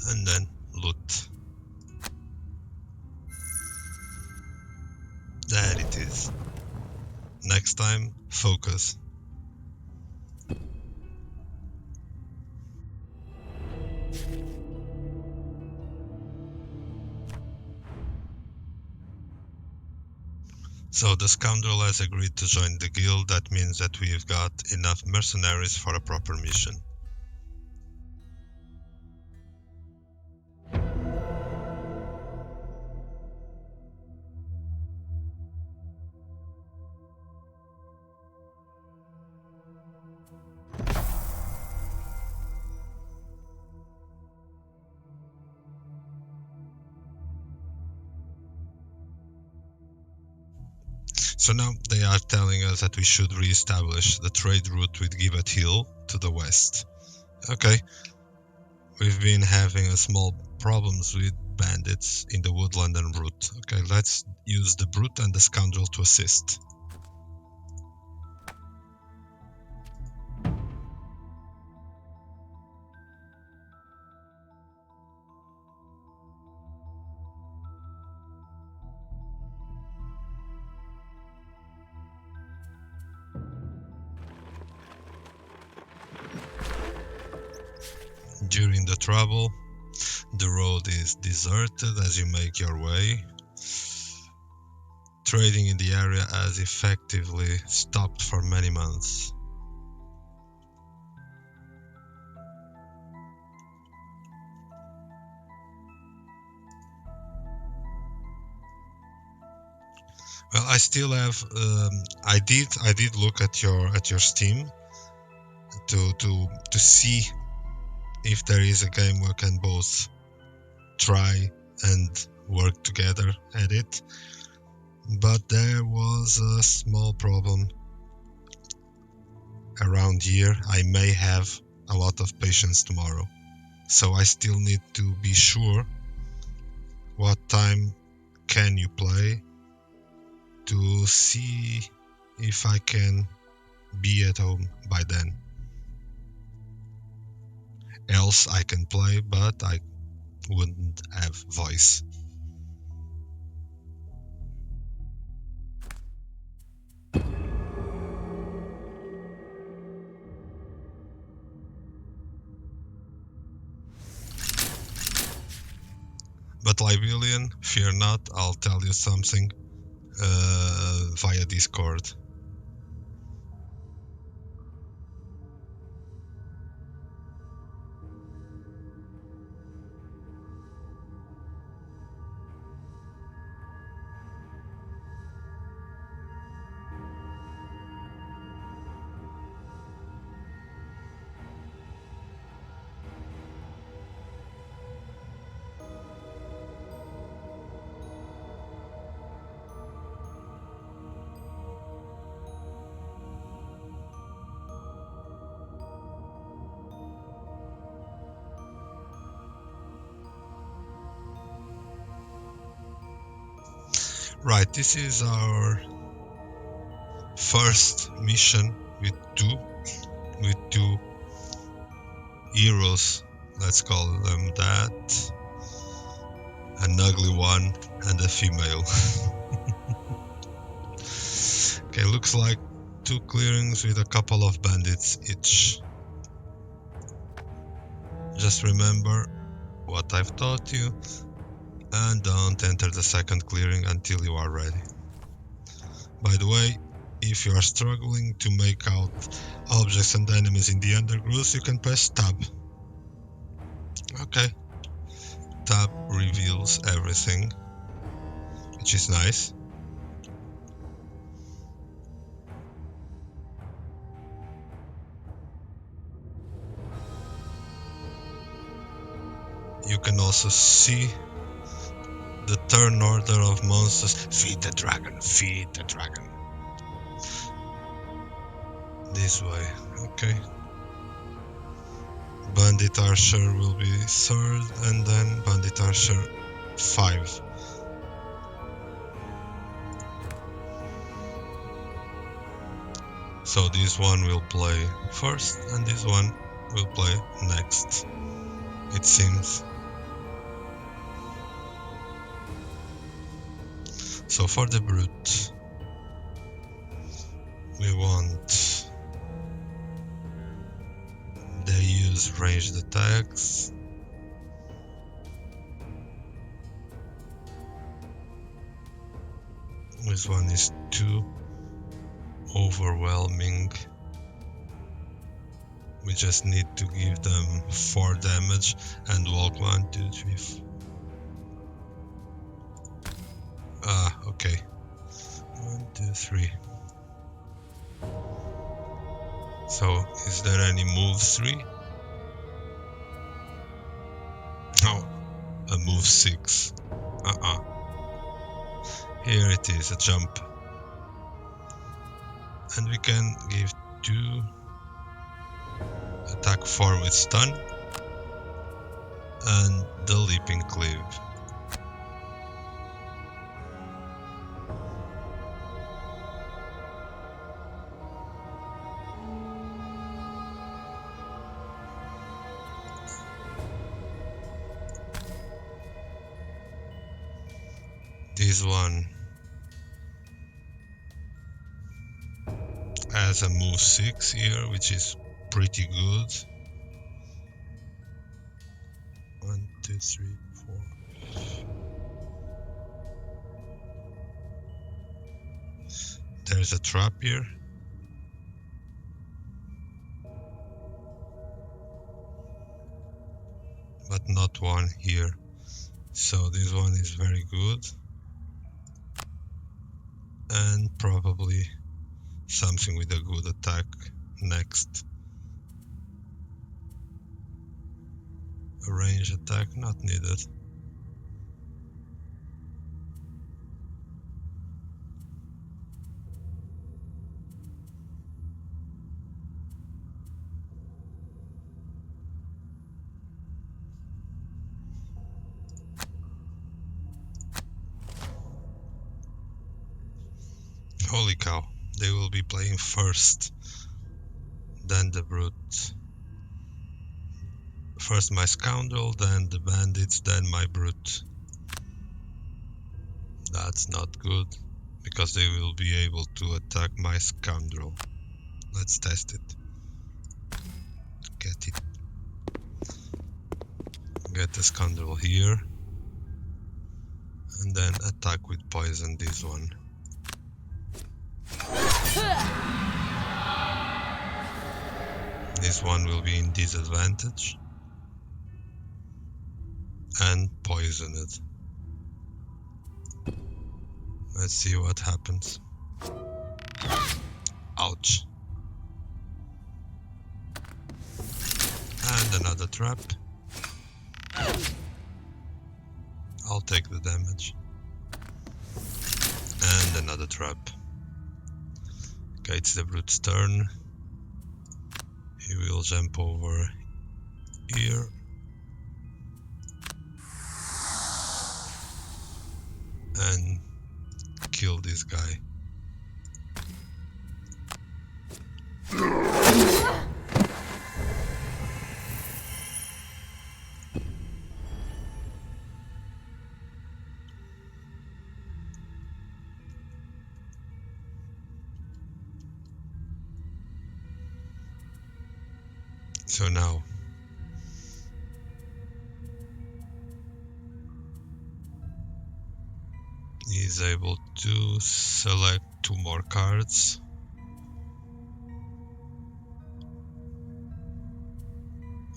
[SPEAKER 1] and then loot. There it is. Next time, focus. So the scoundrel has agreed to join the guild. That means that we've got enough mercenaries for a proper mission. So now they are telling us that we should re-establish the trade route with Gibbet Hill to the west. Okay, we've been having a small problems with bandits in the woodland and route. Okay, let's use the brute and the scoundrel to assist. During the trouble, the road is deserted as you make your way. Trading in the area has effectively stopped for many months. Well, I still have. I did look at your Steam to see if there is a game where we can both try and work together at it. But there was a small problem around here. I may have a lot of patience tomorrow. So I still need to be sure what time can you play to see if I can be at home by then. Else I can play, but I wouldn't have voice. But Libilian, fear not, I'll tell you something via Discord. Right, this is our first mission with two heroes, let's call them that. An ugly one and a female. Okay, looks like 2 clearings with a couple of bandits each. Just remember what I've taught you and don't enter the second clearing until you are ready. By the way, if you are struggling to make out objects and enemies in the undergrowth, you can press tab. Okay. Tab reveals everything, which is nice. You can also see the turn order of monsters. Feed the dragon, feed the dragon. This way, okay. Bandit Archer will be third, and then Bandit Archer 5. So this one will play first, and this one will play next, it seems. So for the brute, we want they use ranged attacks. This one is too overwhelming. We just need to give them 4 damage and walk 1, 2, 3, 4. Okay. 1, 2, 3. So, is there any move 3? No, a move 6. Here it is, a jump. And we can give 2 attack 4 with stun and the leaping cleave. This one has a move 6 here, which is pretty good. 1, 2, 3, 4. There's a trap here. But not one here. So this one is very good. And probably something with a good attack next. A range attack not needed. Holy cow, they will be playing first, then the brute. First my scoundrel, then the bandits, then my brute. That's not good, because they will be able to attack my scoundrel. Let's test it. Get it. Get the scoundrel here, and then attack with poison this one. This one will be in disadvantage and poisoned. Let's see what happens. Ouch. And another trap. I'll take the damage. And another trap. Okay, it's the brute's turn. He will jump over here. And kill this guy. So now he is able to select 2 more cards.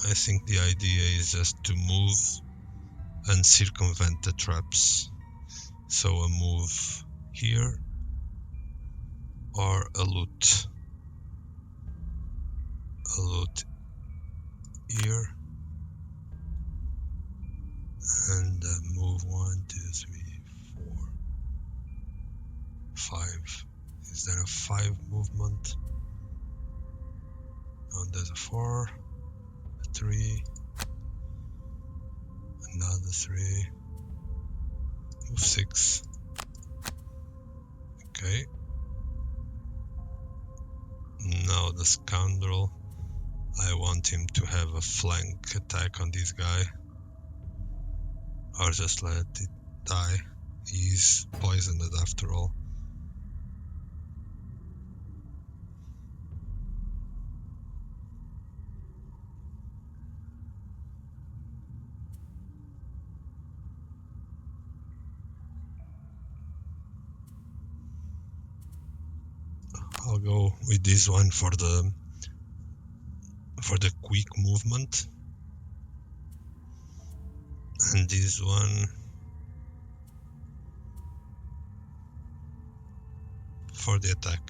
[SPEAKER 1] I think the idea is just to move and circumvent the traps. So a move here or a loot. A loot here and move 1, 2, 3, 4, 5. Is there a 5 movement? Oh, there's a 4, a 3, another 3, move 6. Okay. Now the scoundrel. I want him to have a flank attack on this guy. Or just let it die. He's poisoned after all. I'll go with this one for the quick movement, and this one for the attack.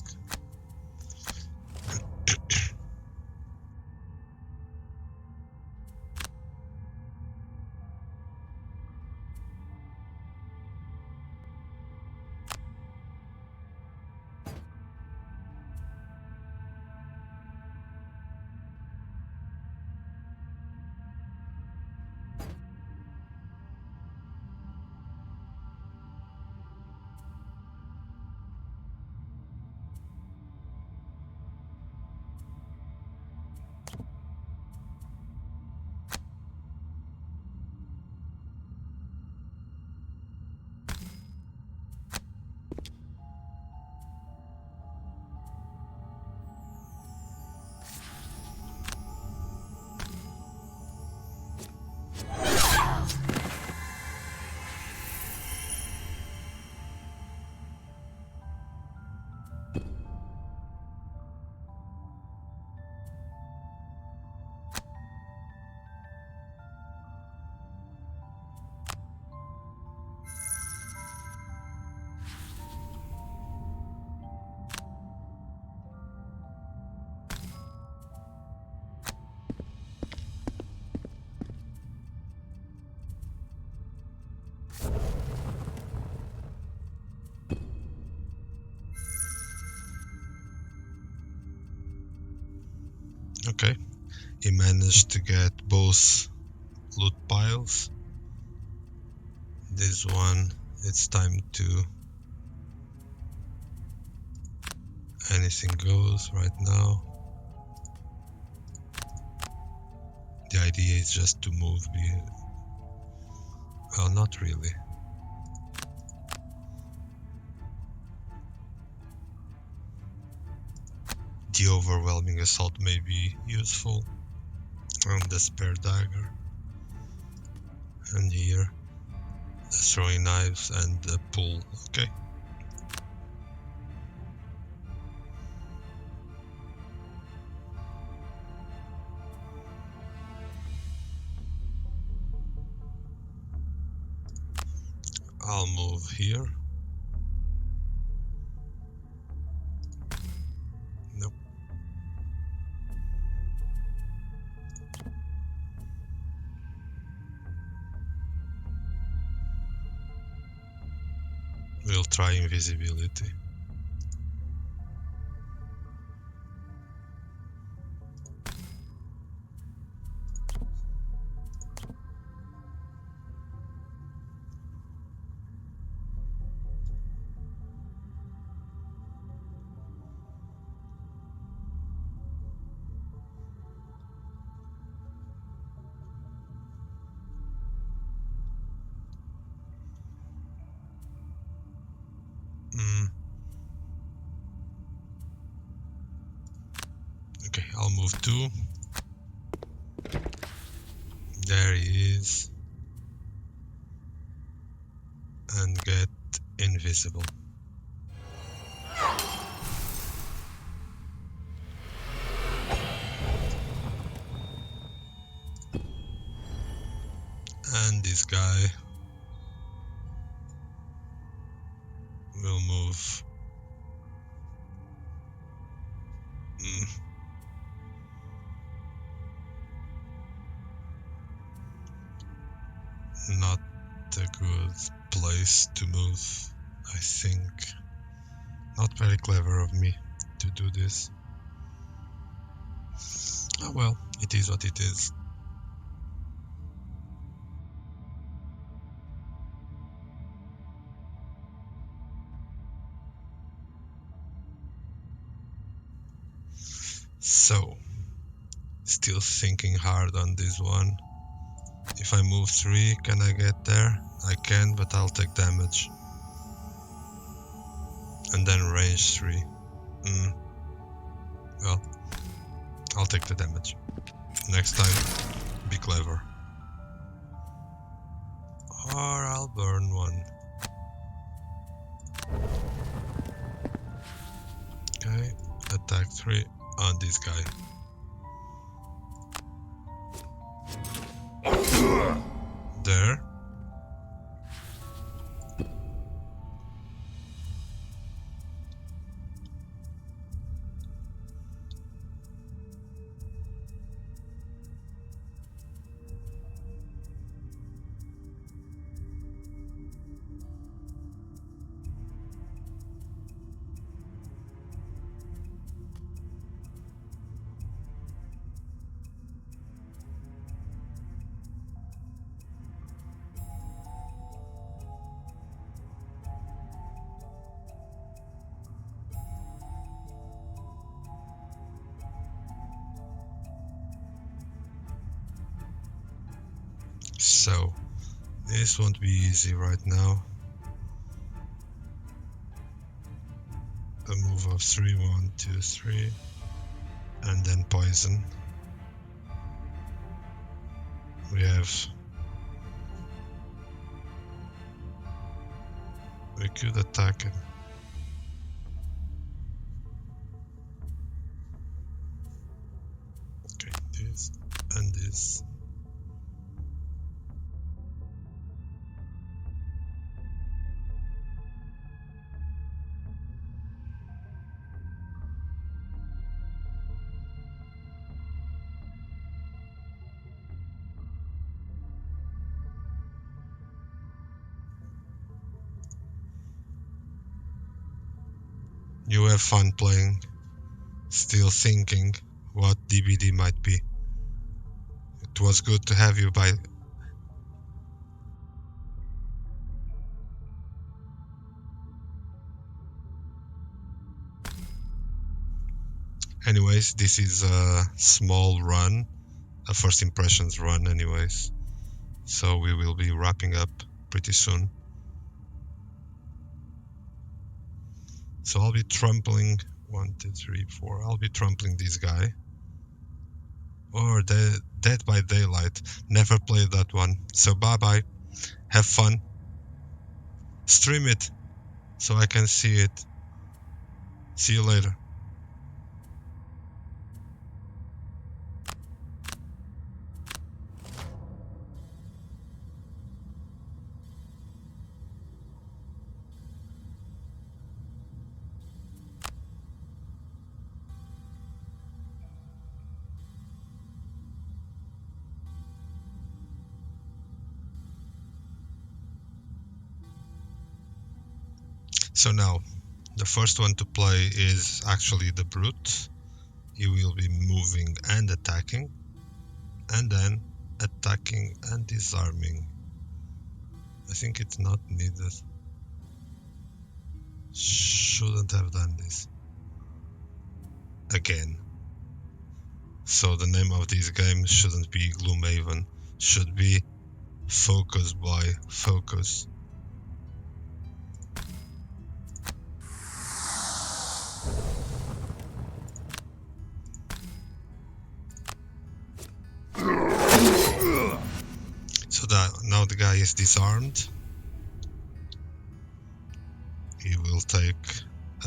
[SPEAKER 1] Okay, he managed to get both loot piles. This one, it's time to Anything goes right now. The idea is just to move. Well, not really. The overwhelming assault may be useful. And the spare dagger. And here, the throwing knives and the pull. Okay. I'll move here. Nope. We'll try invisibility. Okay, I'll move 2. There he is. And get invisible. And this guy will move. Not a good place to move, I think. Not very clever of me to do this. Oh well, it is what it is. So, still thinking hard on this one. If I move 3, can I get there? I can, but I'll take damage. And then range 3. Well, I'll take the damage. Next time, be clever. Or I'll burn 1. Okay, attack 3 on this guy. There. So, this won't be easy right now. A move of 3, 1, 2, 3, and then poison. We could attack him. Okay, this and this. You have fun playing, still thinking what DBD might be. It was good to have you by. Anyways, this is a small run, a first impressions run anyways. So we will be wrapping up pretty soon. So I'll be trampling 1, 2, 3, 4. I'll be trampling this guy. Or Dead by Daylight. Never played that one. So bye bye. Have fun. Stream it so I can see it. See you later. So now, the first one to play is actually the Brute. He will be moving and attacking, and then attacking and disarming. I think it's not needed. Shouldn't have done this. Again. So the name of this game shouldn't be Gloomhaven, should be Focus by Focus. So that now the guy is disarmed. He will take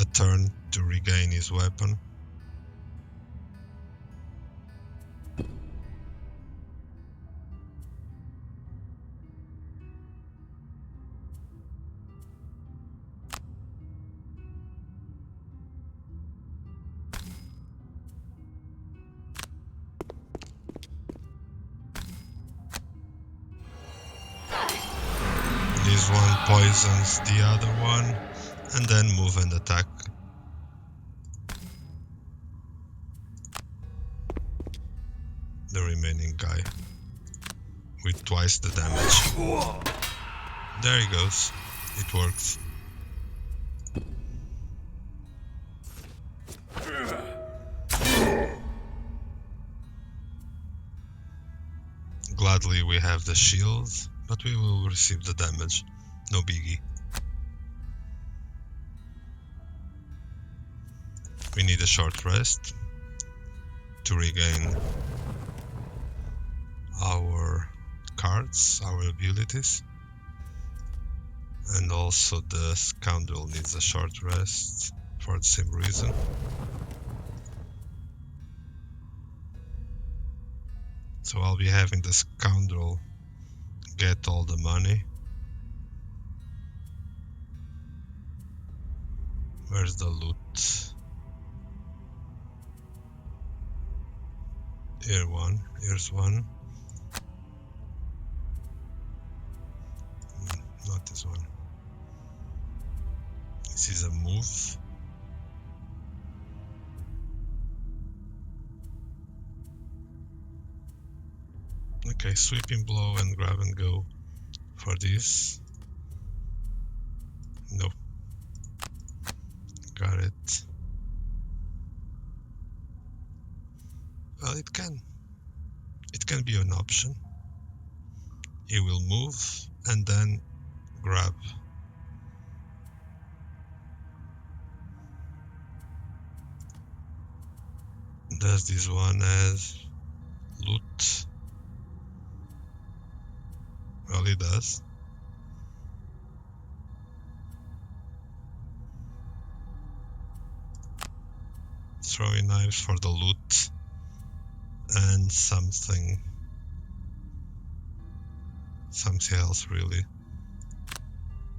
[SPEAKER 1] a turn to regain his weapon. This one poisons the other one, and then move and attack. The remaining guy with twice the damage. There he goes. It works. Gladly we have the shield, but we will receive the damage. No biggie. We need a short rest to regain our cards, our abilities. And also the Scoundrel needs a short rest for the same reason. So I'll be having the Scoundrel get all the money. Where's the loot? Here's one. Not this one. This is a move. Okay, sweeping blow and grab and go for this. No. Got it. Well, it can be an option. He will move and then grab. Does this one as loot? Well, it does. Throwing knives for the loot and something else really,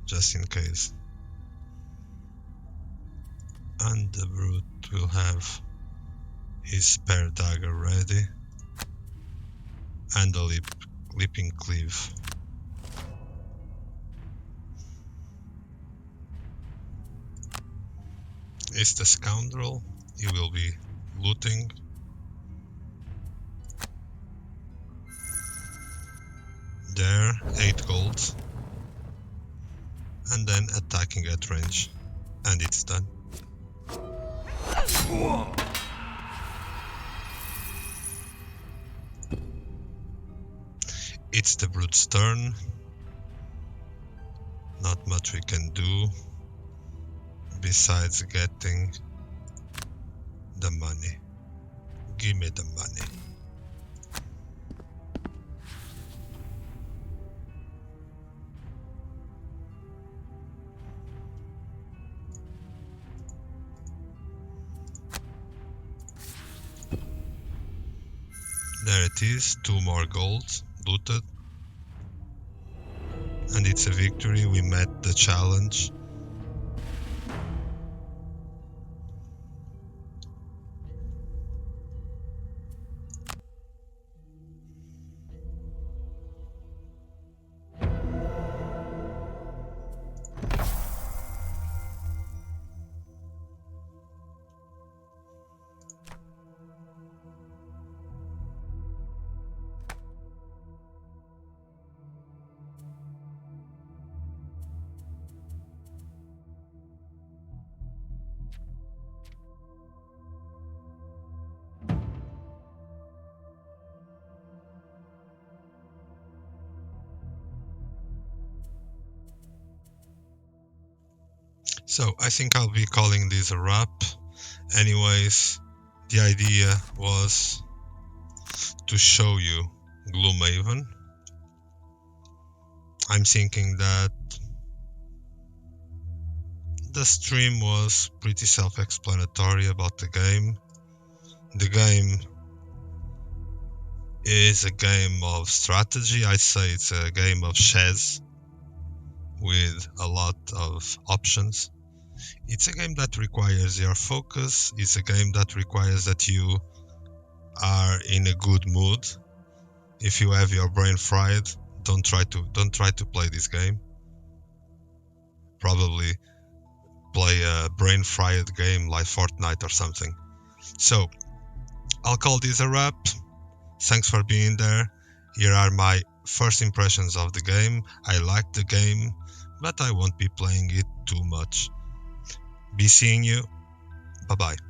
[SPEAKER 1] just in case. And the Brute will have his spare dagger ready and a leaping cleave. Is the Scoundrel. He will be looting. There, 8 gold. And then attacking at range. And it's done. It's the brute's turn. Not much we can do besides getting the money. Give me the money. There it is, 2 more gold looted. And it's a victory, we met the challenge. So I think I'll be calling this a wrap. Anyways, the idea was to show you Gloomhaven. I'm thinking that the stream was pretty self-explanatory about the game. The game is a game of strategy. I'd say it's a game of chess with a lot of options. It's a game that requires your focus. It's a game that requires that you are in a good mood. If you have your brain fried, don't try to play this game. Probably play a brain fried game like Fortnite or something. So I'll call this a wrap. Thanks for being there. Here are my first impressions of the game. I like the game, but I won't be playing it too much. Be seeing you. Bye bye.